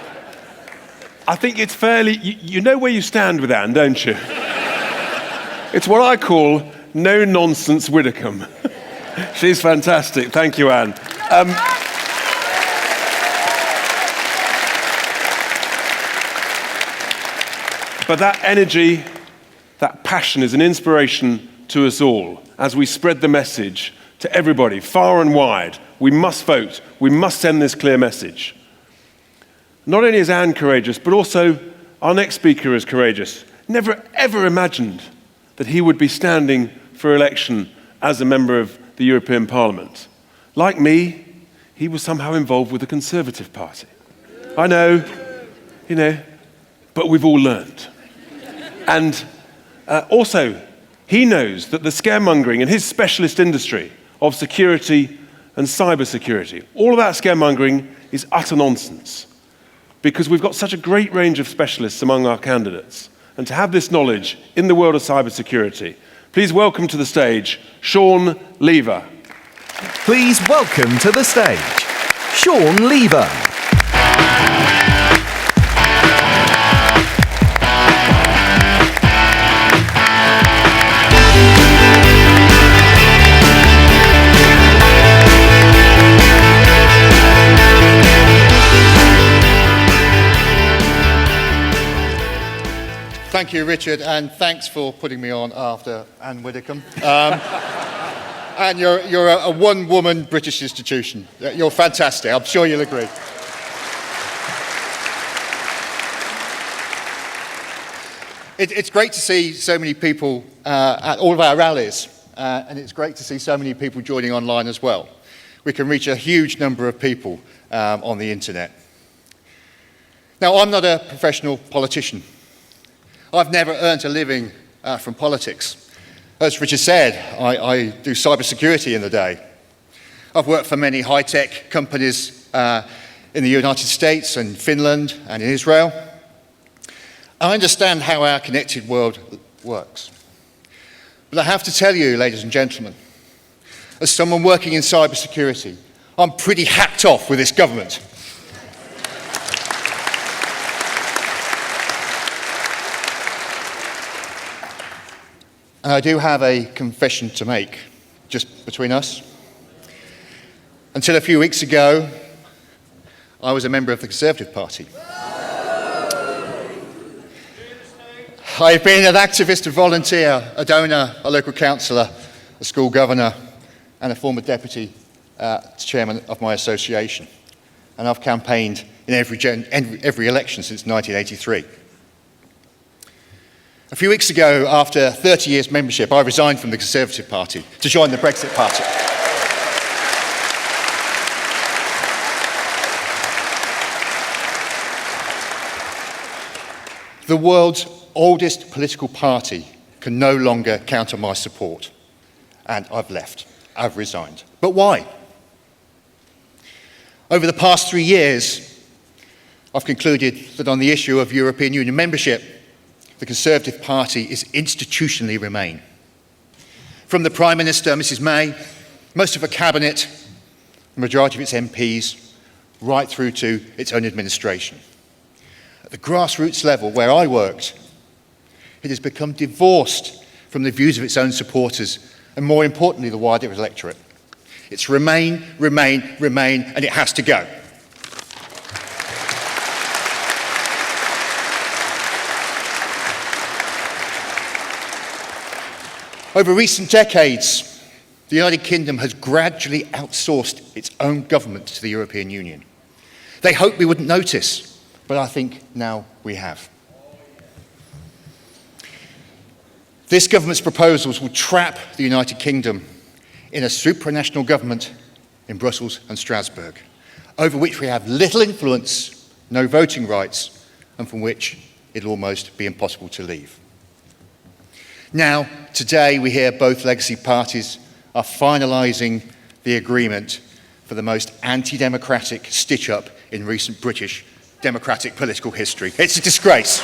think it's fairly... You know where you stand with Anne, don't you? It's what I call no-nonsense Widdecombe. She's fantastic. Thank you, Anne. But that energy, that passion is an inspiration to us all as we spread the message to everybody, far and wide. We must vote. We must send this clear message. Not only is Anne courageous, but also our next speaker is courageous. Never, ever imagined that he would be standing for election as a member of the European Parliament. Like me, he was somehow involved with the Conservative Party. I know, but we've all learned. And also, he knows that the scaremongering in his specialist industry of security and cybersecurity, all of that scaremongering is utter nonsense, because we've got such a great range of specialists among our candidates. And to have this knowledge in the world of cybersecurity, please welcome to the stage, Michale Heaver. Please welcome to the stage, Michale Heaver. Thank you, Richard, and thanks for putting me on after Anne Widdecombe. And you're a one-woman British institution. You're fantastic. I'm sure you'll agree. It's great to see so many people at all of our rallies, and it's great to see so many people joining online as well. We can reach a huge number of people on the internet. Now, I'm not a professional politician. I've never earned a living from politics. As Richard said, I do cybersecurity in the day. I've worked for many high-tech companies in the United States and Finland and in Israel. I understand how our connected world works. But I have to tell you, ladies and gentlemen, as someone working in cybersecurity, I'm pretty hacked off with this government. And I do have a confession to make, just between us. Until a few weeks ago, I was a member of the Conservative Party. I've been an activist, a volunteer, a donor, a local councillor, a school governor, and a former deputy chairman of my association. And I've campaigned in every election since 1983. A few weeks ago, after 30 years membership, I resigned from the Conservative Party to join the Brexit Party. The world's oldest political party can no longer count on my support, and I've left. I've resigned. But why? Over the past 3 years, I've concluded that on the issue of European Union membership, the Conservative Party is institutionally remain. From the Prime Minister, Mrs May, most of her cabinet, the majority of its MPs, right through to its own administration. At the grassroots level where I worked, it has become divorced from the views of its own supporters and, more importantly, the wider electorate. It's remain, remain, remain, and it has to go. Over recent decades, the United Kingdom has gradually outsourced its own government to the European Union. They hoped we wouldn't notice, but I think now we have. This government's proposals will trap the United Kingdom in a supranational government in Brussels and Strasbourg, over which we have little influence, no voting rights, and from which it'll almost be impossible to leave. Now, today, we hear both legacy parties are finalising the agreement for the most anti-democratic stitch-up in recent British democratic political history. It's a disgrace.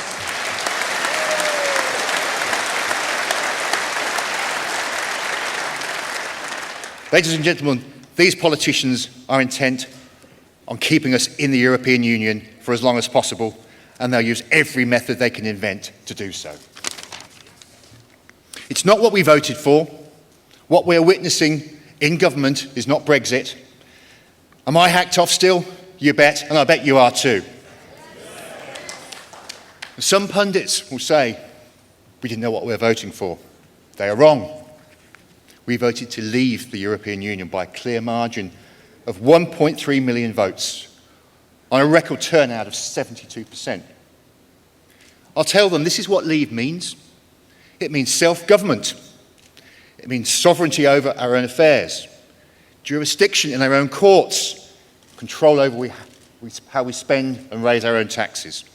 Ladies and gentlemen, these politicians are intent on keeping us in the European Union for as long as possible, and they'll use every method they can invent to do so. It's not what we voted for. What we're witnessing in government is not Brexit. Am I hacked off still? You bet, and I bet you are too. Some pundits will say, we didn't know what we were voting for. They are wrong. We voted to leave the European Union by a clear margin of 1.3 million votes on a record turnout of 72%. I'll tell them this is what leave means. It means self-government. It means sovereignty over our own affairs, jurisdiction in our own courts, control over how we spend and raise our own taxes,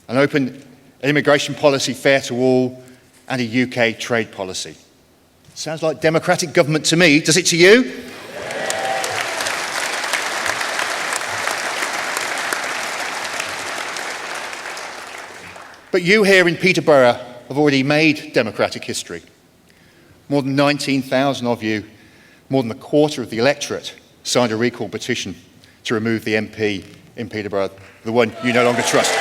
an open immigration policy fair to all, and a UK trade policy. Sounds like democratic government to me. Does it to you? But you here in Peterborough have already made democratic history. More than 19,000 of you, more than a quarter of the electorate, signed a recall petition to remove the MP in Peterborough, the one you no longer trust.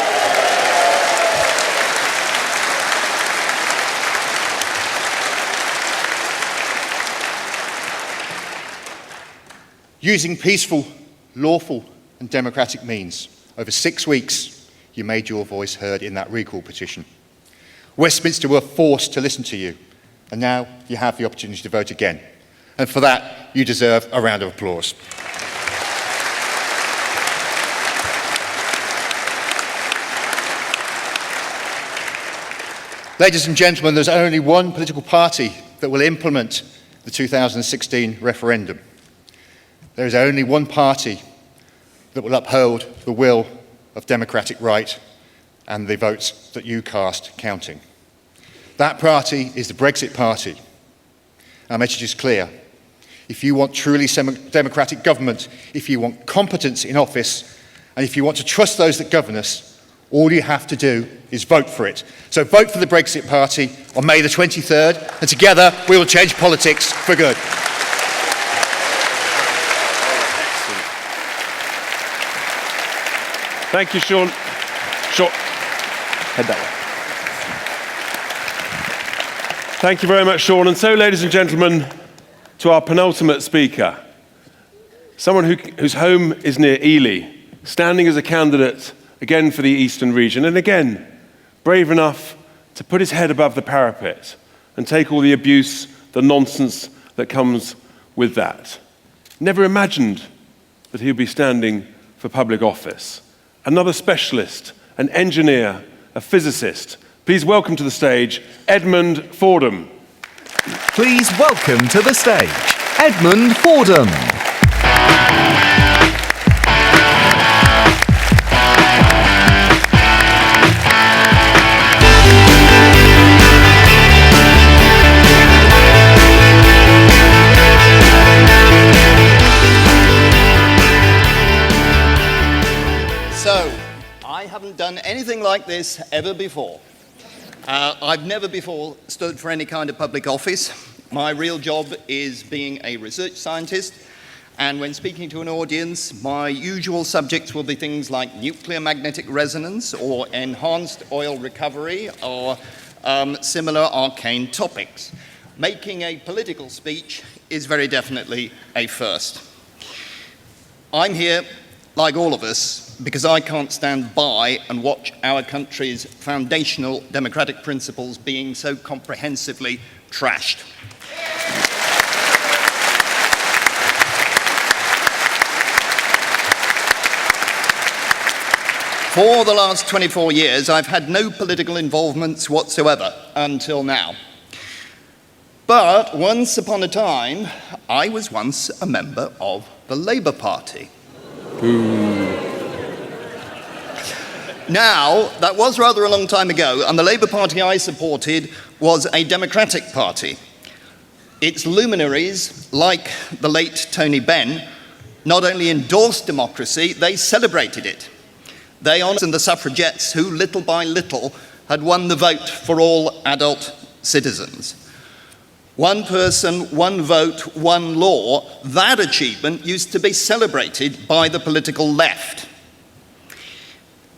Using peaceful, lawful and democratic means, over 6 weeks, you made your voice heard in that recall petition. Westminster were forced to listen to you, and now you have the opportunity to vote again. And for that, you deserve a round of applause. Ladies and gentlemen, there's only one political party that will implement the 2016 referendum. There is only one party that will uphold the will of democratic right and the votes that you cast counting. That party is the Brexit Party. Our message is clear. If you want truly democratic government, if you want competence in office, and if you want to trust those that govern us, All you have to do is vote for it. So vote for the Brexit Party on May the 23rd, and together we will change politics for good. Thank you, Sean. Sean, head that way. Thank you very much, Sean. And so, ladies and gentlemen, to our penultimate speaker, someone whose home is near Ely, standing as a candidate again for the Eastern region, and again, brave enough to put his head above the parapet and take all the abuse, the nonsense that comes with that. Never imagined that he would be standing for public office. Another specialist, an engineer, a physicist. Please welcome to the stage, Edmund Fordham. Please welcome to the stage, Edmund Fordham. I haven't done anything like this ever before. I've never before stood for any kind of public office. My real job is being a research scientist, and when speaking to an audience, my usual subjects will be things like nuclear magnetic resonance or enhanced oil recovery or similar arcane topics. Making a political speech is very definitely a first. I'm here, like all of us, because I can't stand by and watch our country's foundational democratic principles being so comprehensively trashed. For the last 24 years, I've had no political involvements whatsoever until now. But once upon a time, I was once a member of the Labour Party. Now, that was rather a long time ago, and the Labour Party I supported was a democratic party. Its luminaries, like the late Tony Benn, not only endorsed democracy, they celebrated it. They honoured the suffragettes who, little by little, had won the vote for all adult citizens. One person, one vote, one law, that achievement used to be celebrated by the political left.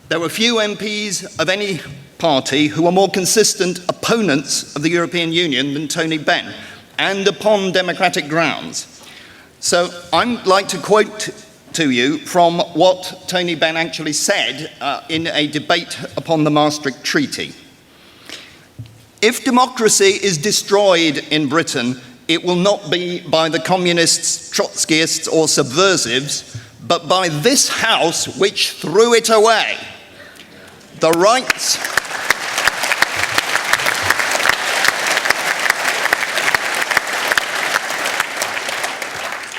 There were few MPs of any party who were more consistent opponents of the European Union than Tony Benn, and upon democratic grounds. So I'd like to quote to you from what Tony Benn actually said in a debate upon the Maastricht Treaty. If democracy is destroyed in Britain, it will not be by the communists, Trotskyists or subversives, but by this House which threw it away. The rights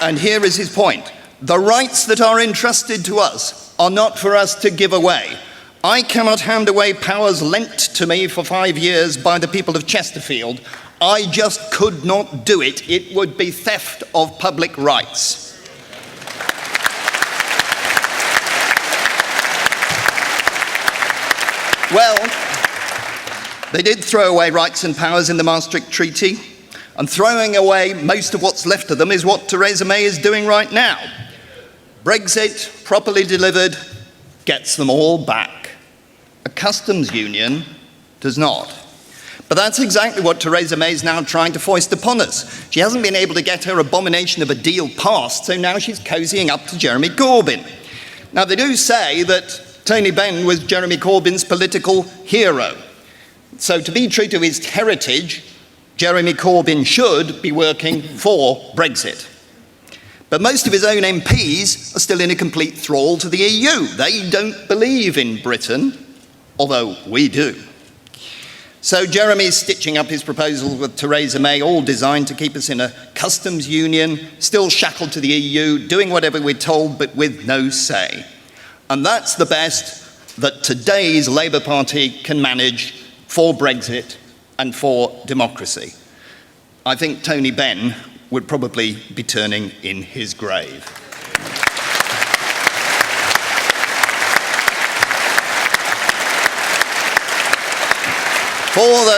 and here is his point. The rights that are entrusted to us are not for us to give away. I cannot hand away powers lent to me for 5 years by the people of Chesterfield. I just could not do it. It would be theft of public rights. Well, they did throw away rights and powers in the Maastricht Treaty, and throwing away most of what's left of them is what Theresa May is doing right now. Brexit, properly delivered, gets them all back. A customs union does not. But that's exactly what Theresa May is now trying to foist upon us. She hasn't been able to get her abomination of a deal passed, so now she's cozying up to Jeremy Corbyn. Now, they do say that Tony Benn was Jeremy Corbyn's political hero. So to be true to his heritage, Jeremy Corbyn should be working for Brexit. But most of his own MPs are still in a complete thrall to the EU. They don't believe in Britain, although we do. So Jeremy's stitching up his proposals with Theresa May, all designed to keep us in a customs union, still shackled to the EU, doing whatever we're told, but with no say. And that's the best that today's Labour Party can manage for Brexit and for democracy. I think Tony Benn would probably be turning in his grave.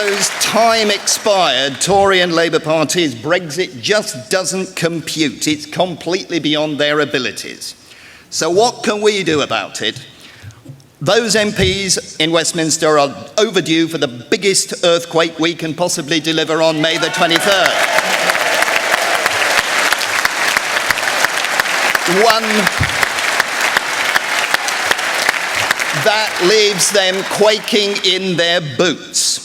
those time-expired Tory and Labour parties, Brexit just doesn't compute. It's completely beyond their abilities. So what can we do about it? Those MPs in Westminster are overdue for the biggest earthquake we can possibly deliver on May the 23rd. One that leaves them quaking in their boots.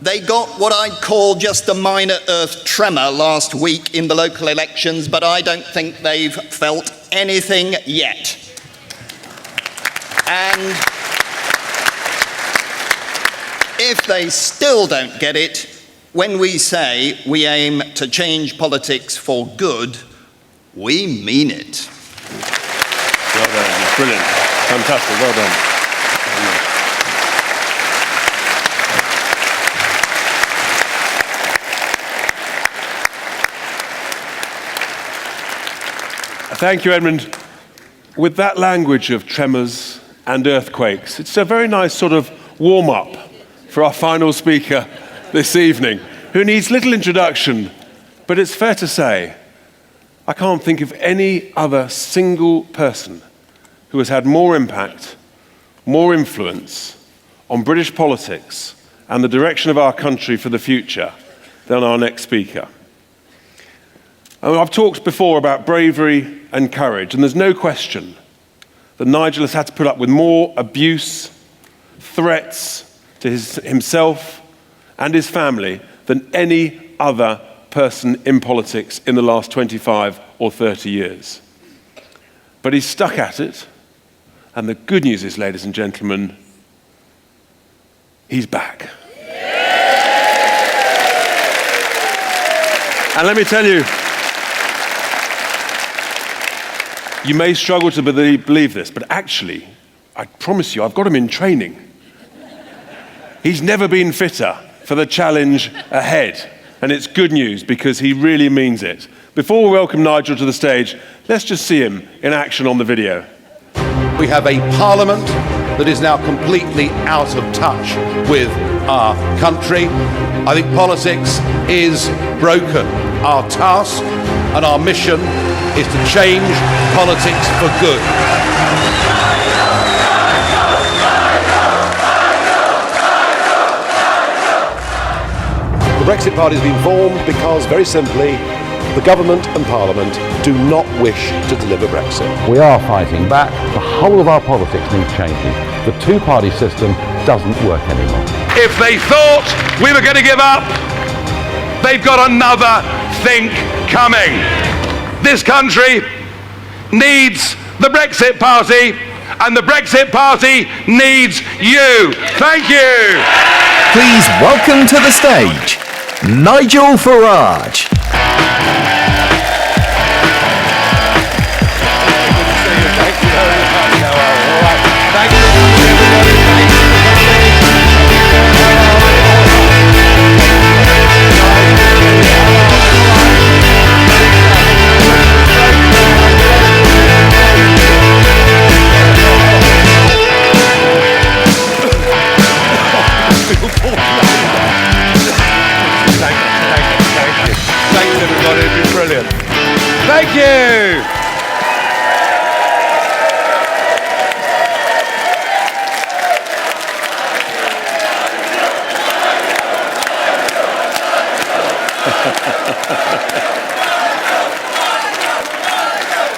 They got what I'd call just a minor earth tremor last week in the local elections, but I don't think they've felt anything yet. And if they still don't get it, when we say we aim to change politics for good, we mean it. Well done. Brilliant. Fantastic. Well done. Thank you, Edmund. With that language of tremors and earthquakes, it's a very nice sort of warm-up for our final speaker this evening, who needs little introduction, but it's fair to say, I can't think of any other single person who has had more impact, more influence on British politics and the direction of our country for the future than our next speaker. I've talked before about bravery and courage, and there's no question that Nigel has had to put up with more abuse, threats to himself and his family than any other person in politics in the last 25 or 30 years. But he's stuck at it, and the good news is, ladies and gentlemen, he's back. And let me tell you, you may struggle to believe this, but actually, I promise you, I've got him in training. He's never been fitter for the challenge ahead. And it's good news because he really means it. Before we welcome Nigel to the stage, let's just see him in action on the video. We have a parliament that is now completely out of touch with our country. I think politics is broken. Our task and our mission is to change politics for good. The Brexit Party has been formed because, very simply, the government and Parliament do not wish to deliver Brexit. We are fighting back. The whole of our politics needs changing. The two-party system doesn't work anymore. If they thought we were going to give up, they've got another think coming. This country needs the Brexit Party, and the Brexit Party needs you. Thank you. Please welcome to the stage, Nigel Farage. Thanks, everybody. It's been brilliant. Thank you.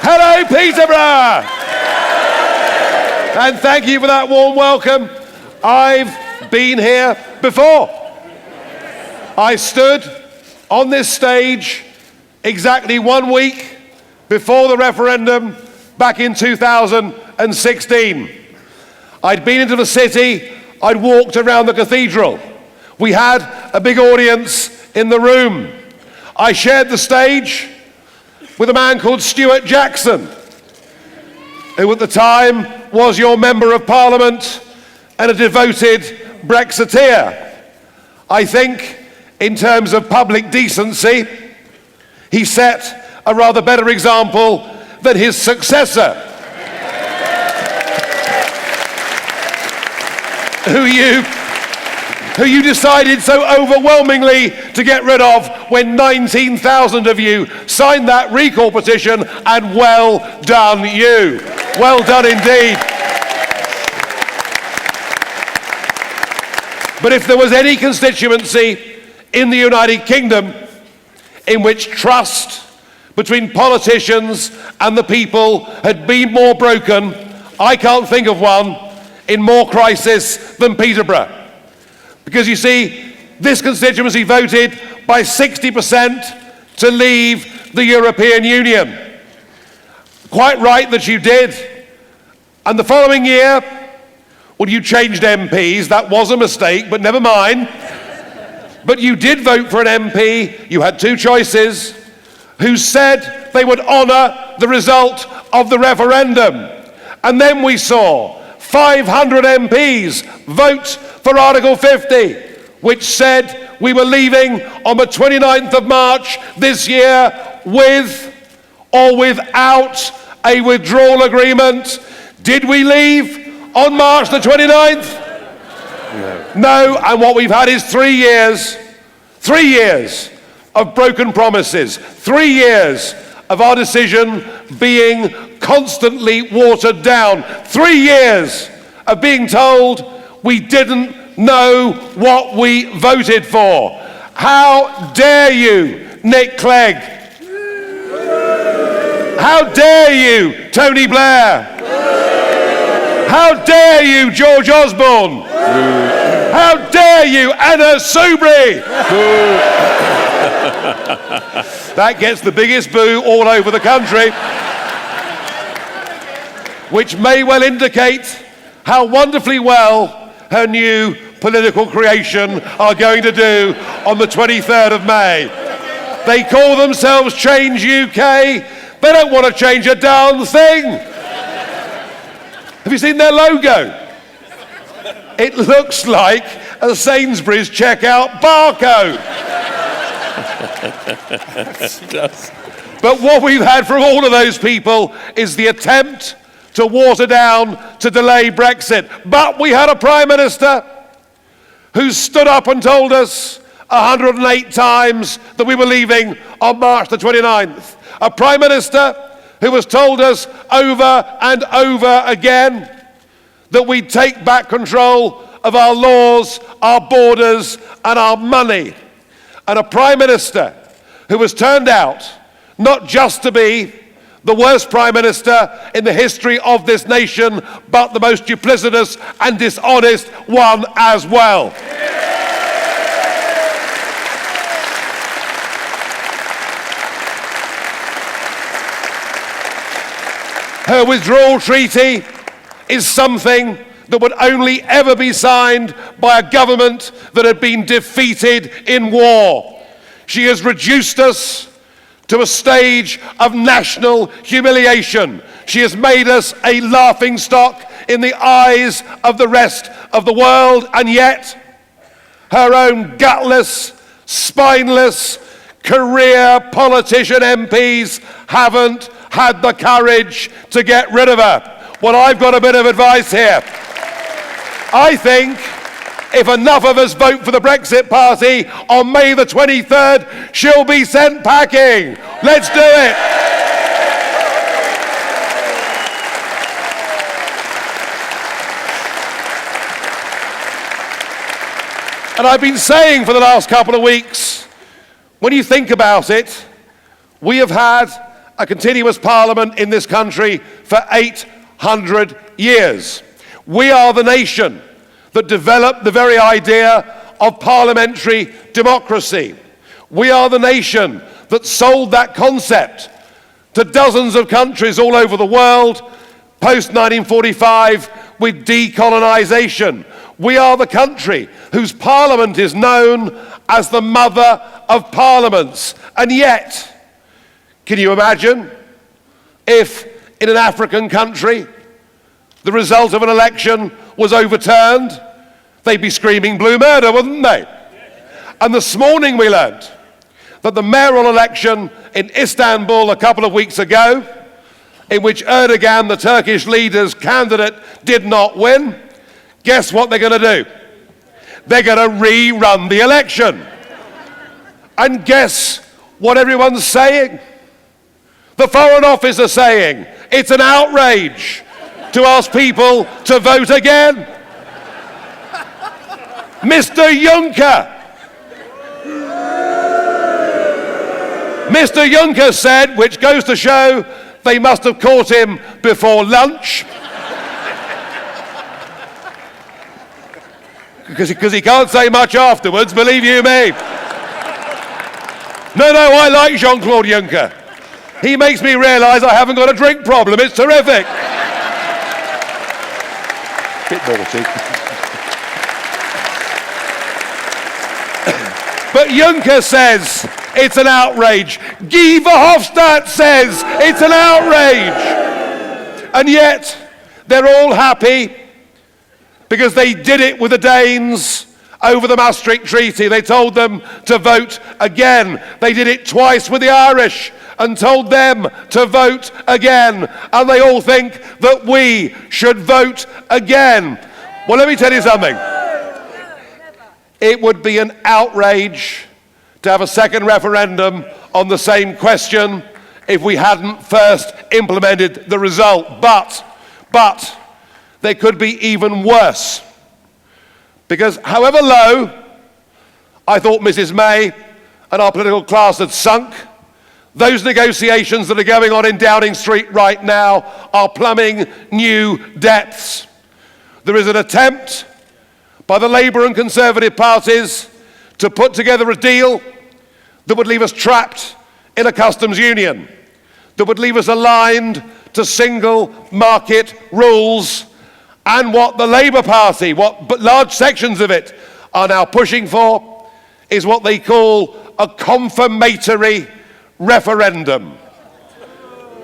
Hello, Peterborough. And thank you for that warm welcome. I've been here before. I stood on this stage exactly 1 week before the referendum back in 2016. I'd been into the city, I'd walked around the cathedral. We had a big audience in the room. I shared the stage with a man called Stuart Jackson, who at the time was your Member of Parliament and a devoted Brexiteer. I think, in terms of public decency, he set a rather better example than his successor, who who you decided so overwhelmingly to get rid of when 19,000 of you signed that recall petition, and well done you. Well done indeed. But if there was any constituency in the United Kingdom in which trust between politicians and the people had been more broken, I can't think of one in more crisis than Peterborough. Because you see, this constituency voted by 60% to leave the European Union. Quite right that you did. And the following year, well, you changed MPs. That was a mistake, but never mind. But you did vote for an MP, you had two choices, who said they would honour the result of the referendum. And then we saw 500 MPs vote for Article 50, which said we were leaving on the 29th of March this year with or without a withdrawal agreement. Did we leave on March the 29th? No, and what we've had is 3 years of broken promises, 3 years of our decision being constantly watered down, 3 years of being told we didn't know what we voted for. How dare you, Nick Clegg? How dare you, Tony Blair? How dare you, George Osborne? How dare you, Anna Soubry? That gets the biggest boo all over the country, which may well indicate how wonderfully well her new political creation are going to do on the 23rd of May. They call themselves Change UK. They don't want to change a darn thing. Have you seen their logo? It looks like a Sainsbury's checkout barcode. But what we've had from all of those people is the attempt to water down, to delay Brexit. But we had a Prime Minister who stood up and told us 108 times that we were leaving on March the 29th. A Prime Minister who has told us over and over again that we'd take back control of our laws, our borders, and our money. And a Prime Minister who has turned out not just to be the worst Prime Minister in the history of this nation, but the most duplicitous and dishonest one as well. Her withdrawal treaty is something that would only ever be signed by a government that had been defeated in war. She has reduced us to a stage of national humiliation. She has made us a laughingstock in the eyes of the rest of the world, and yet her own gutless, spineless, career politician MPs haven't had the courage to get rid of her. Well, I've got a bit of advice here. I think if enough of us vote for the Brexit Party on May the 23rd, she'll be sent packing. Let's do it. And I've been saying for the last couple of weeks, when you think about it, we have had a continuous parliament in this country for 800 years. We are the nation that developed the very idea of parliamentary democracy. We are the nation that sold that concept to dozens of countries all over the world post-1945 with decolonisation. We are the country whose parliament is known as the mother of parliaments. And yet, can you imagine if in an African country the result of an election was overturned? They'd be screaming blue murder, wouldn't they? And this morning we learned that the mayoral election in Istanbul a couple of weeks ago, in which Erdogan, the Turkish leader's candidate, did not win, guess what they're going to do? they're going to rerun the election. And guess what everyone's saying? The Foreign Office are saying it's an outrage to ask people to vote again. Mr. Juncker said, which goes to show they must have caught him before lunch, because he can't say much afterwards, believe you me. No, I like Jean-Claude Juncker. He makes me realise I haven't got a drink problem. It's terrific. Bit naughty. But Juncker says it's an outrage. Guy Verhofstadt says it's an outrage. And yet, they're all happy because they did it with the Danes over the Maastricht Treaty. They told them to vote again. They did it twice with the Irish and told them to vote again. And they all think that we should vote again. Well, let me tell you something. It would be an outrage to have a second referendum on the same question if we hadn't first implemented the result. But there could be even worse. Because however low I thought Mrs. May and our political class had sunk, those negotiations that are going on in Downing Street right now are plumbing new depths. There is an attempt by the Labour and Conservative parties to put together a deal that would leave us trapped in a customs union, that would leave us aligned to single market rules, and what the Labour Party, what large sections of it are now pushing for, is what they call a confirmatory referendum.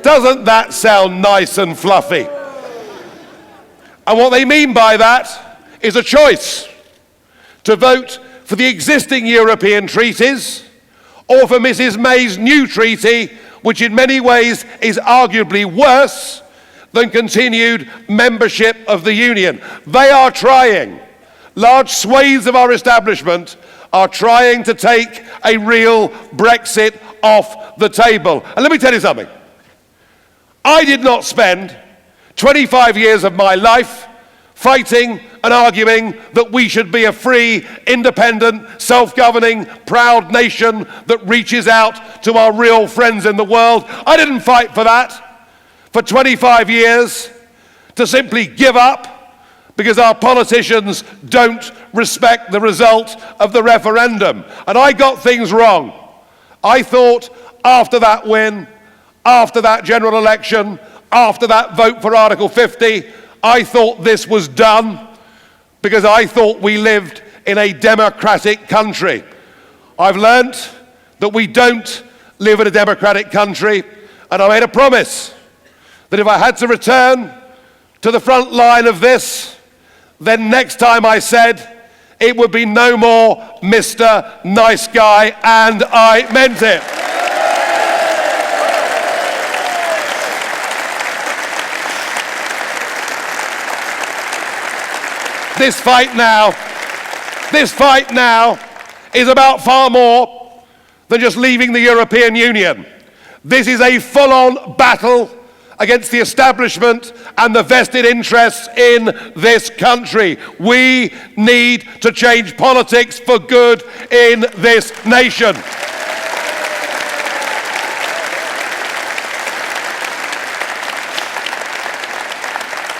Doesn't that sound nice and fluffy? And what they mean by that is a choice to vote for the existing European treaties or for Mrs. May's new treaty, which in many ways is arguably worse than continued membership of the Union. They are trying, large swathes of our establishment are trying to take a real Brexit off the table. And let me tell you something. I did not spend 25 years of my life fighting and arguing that we should be a free, independent, self-governing, proud nation that reaches out to our real friends in the world. I didn't fight for that for 25 years to simply give up because our politicians don't respect the result of the referendum. And I got things wrong. I thought after that win, after that general election, after that vote for Article 50, I thought this was done because I thought we lived in a democratic country. I've learnt that we don't live in a democratic country, and I made a promise that if I had to return to the front line of this, then next time I said it would be no more Mr. Nice Guy, and I meant it. This fight now is about far more than just leaving the European Union. This is a full-on battle against the establishment and the vested interests in this country. We need to change politics for good in this nation.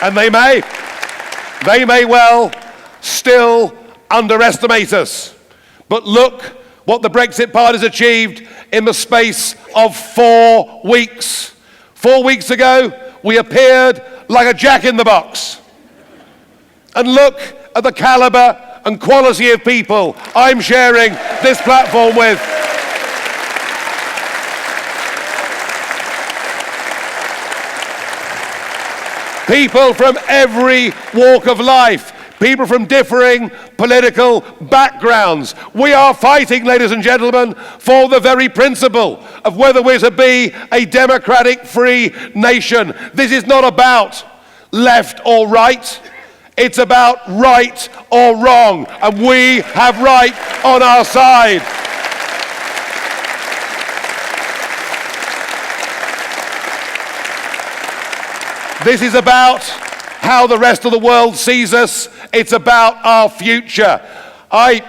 And they may well still underestimate us. But look what the Brexit party's achieved in the space of 4 weeks. 4 weeks ago, we appeared like a jack-in-the-box. And look at the calibre and quality of people I'm sharing this platform with. People from every walk of life, people from differing political backgrounds. We are fighting, ladies and gentlemen, for the very principle of whether we're to be a democratic, free nation. This is not about left or right. It's about right or wrong, and we have right on our side. This is about how the rest of the world sees us. It's about our future. I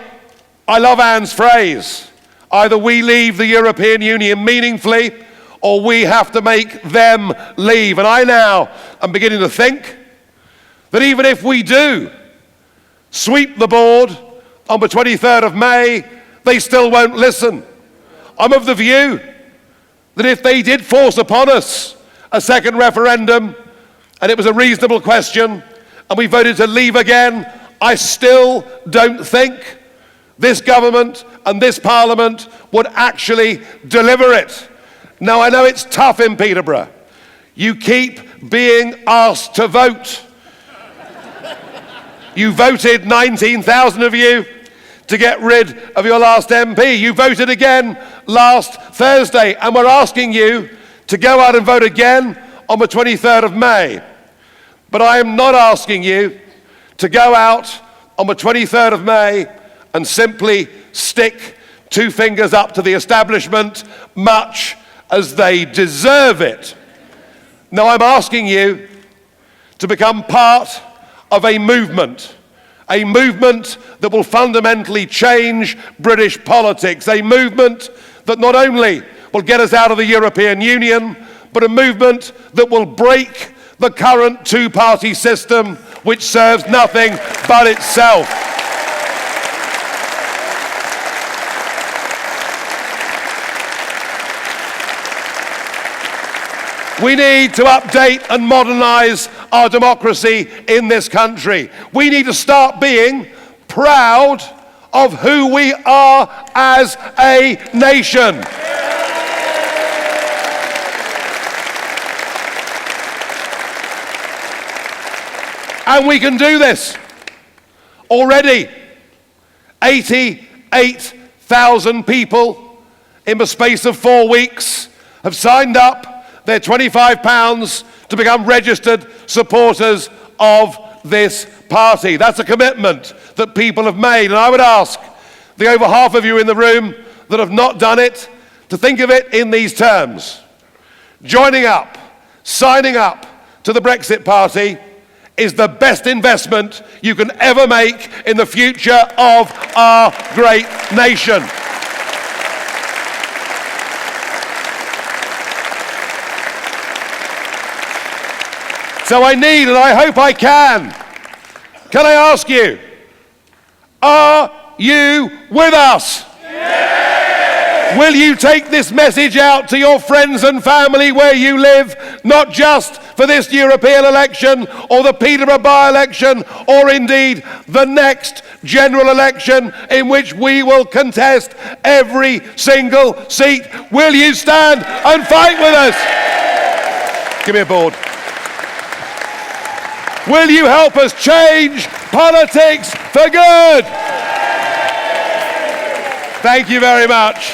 love Anne's phrase, either we leave the European Union meaningfully or we have to make them leave. And I now am beginning to think that even if we do sweep the board on the 23rd of May, they still won't listen. I'm of the view that if they did force upon us a second referendum, and it was a reasonable question, and we voted to leave again, I still don't think this government and this parliament would actually deliver it. Now, I know it's tough in Peterborough. You keep being asked to vote. You voted, 19,000 of you, to get rid of your last MP. You voted again last Thursday, and we're asking you to go out and vote again on the 23rd of May. But I am not asking you to go out on the 23rd of May and simply stick two fingers up to the establishment, much as they deserve it. No, I'm asking you to become part of a movement that will fundamentally change British politics, a movement that not only will get us out of the European Union, but a movement that will break the current two-party system, which serves nothing but itself. We need to update and modernise our democracy in this country. We need to start being proud of who we are as a nation. And we can do this. Already, 88,000 people in the space of 4 weeks have signed up their £25 to become registered supporters of this party. That's a commitment that people have made. And I would ask the over half of you in the room that have not done it to think of it in these terms. Joining up, signing up to the Brexit Party is the best investment you can ever make in the future of our great nation. So I need, and I hope I can I ask you, are you with us? Yeah! Will you take this message out to your friends and family where you live, not just for this European election or the Peterborough by-election or indeed the next general election in which we will contest every single seat? Will you stand and fight with us? Give me a board. Will you help us change politics for good? Thank you very much.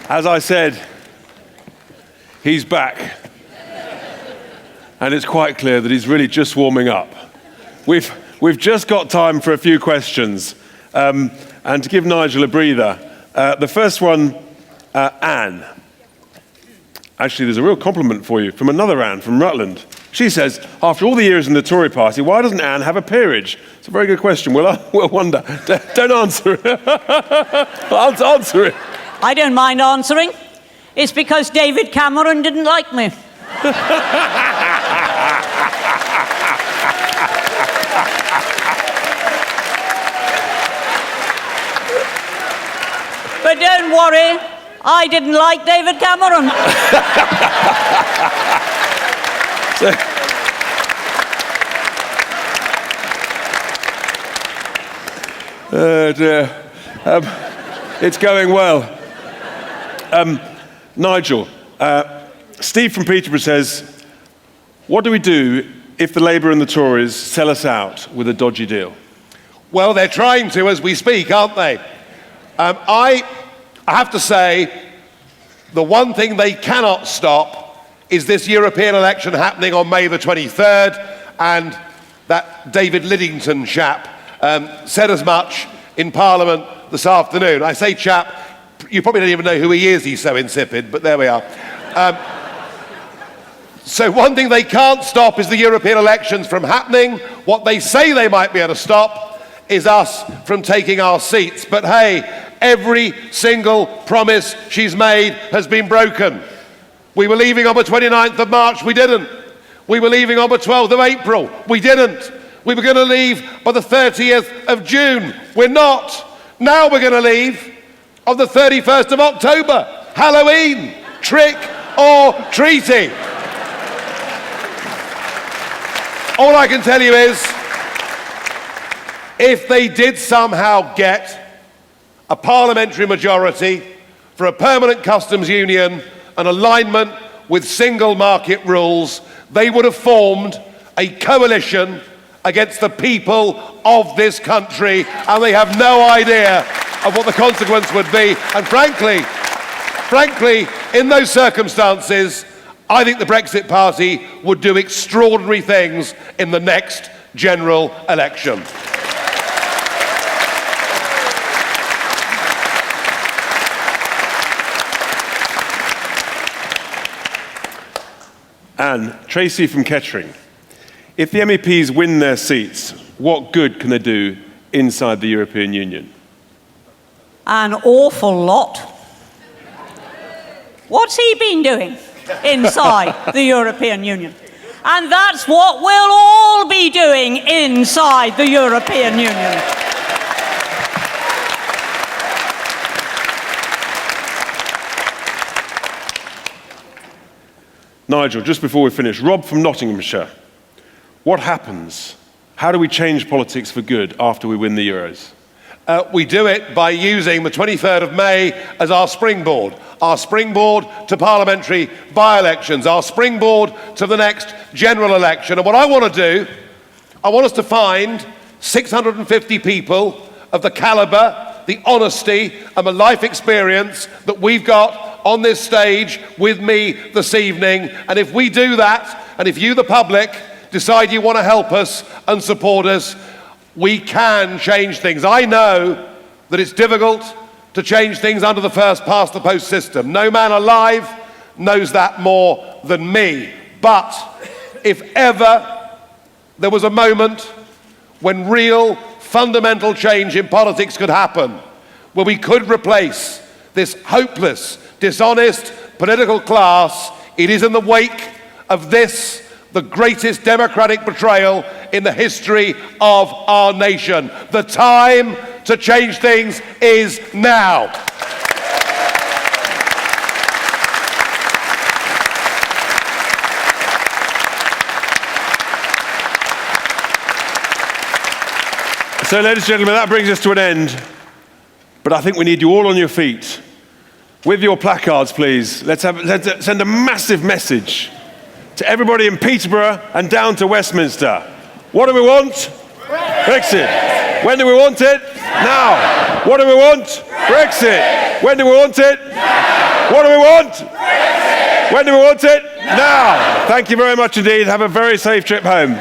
As I said, he's back. And it's quite clear that he's really just warming up. We've just got time for a few questions. And to give Nigel a breather, the first one, Anne. Actually, there's a real compliment for you from another Anne from Rutland. She says, after all the years in the Tory party, why doesn't Anne have a peerage? It's a very good question. We'll wonder. Don't answer it. I'll answer it. I don't mind answering. It's because David Cameron didn't like me. But don't worry, I didn't like David Cameron. Dear. It's going well. Nigel, Steve from Peterborough says, what do we do if the Labour and the Tories sell us out with a dodgy deal? Well, they're trying to as we speak, aren't they? I have to say, the one thing they cannot stop is this European election happening on May the 23rd, and that David Liddington chap said as much in Parliament this afternoon. I say chap, you probably don't even know who he is, he's so insipid, but there we are. So one thing they can't stop is the European elections from happening. What they say they might be able to stop is us from taking our seats. But hey, every single promise she's made has been broken. We were leaving on the 29th of March, we didn't. We were leaving on the 12th of April, we didn't. We were going to leave by the 30th of June, we're not. Now we're going to leave on the 31st of October, Halloween, trick or treaty. All I can tell you is, if they did somehow get a parliamentary majority for a permanent customs union and alignment with single market rules, they would have formed a coalition against the people of this country, and they have no idea of what the consequence would be. And frankly, in those circumstances, I think the Brexit Party would do extraordinary things in the next general election. Anne, Tracy from Kettering. If the MEPs win their seats, what good can they do inside the European Union? An awful lot. What's he been doing inside the European Union? And that's what we'll all be doing inside the European Union. Nigel, just before we finish, Rob from Nottinghamshire. What happens? How do we change politics for good after we win the Euros? We do it by using the 23rd of May as our springboard to parliamentary by-elections, our springboard to the next general election. And what I want to do, I want us to find 650 people of the calibre, the honesty and the life experience that we've got on this stage with me this evening. And if we do that, and if you, the public, decide you want to help us and support us, we can change things. I know that it's difficult to change things under the first past the post system. No man alive knows that more than me. But if ever there was a moment when real fundamental change in politics could happen, where we could replace this hopeless, dishonest political class, it is in the wake of this, the greatest democratic betrayal in the history of our nation. The time to change things is now. So, ladies and gentlemen, that brings us to an end. But I think we need you all on your feet. With your placards, please. Let's send a massive message to everybody in Peterborough and down to Westminster. What do we want? Brexit. When do we want it? Now. What do we want? Brexit. When do we want it? Now. What do we want? Brexit. When do we want it? Now. Thank you very much indeed. Have a very safe trip home.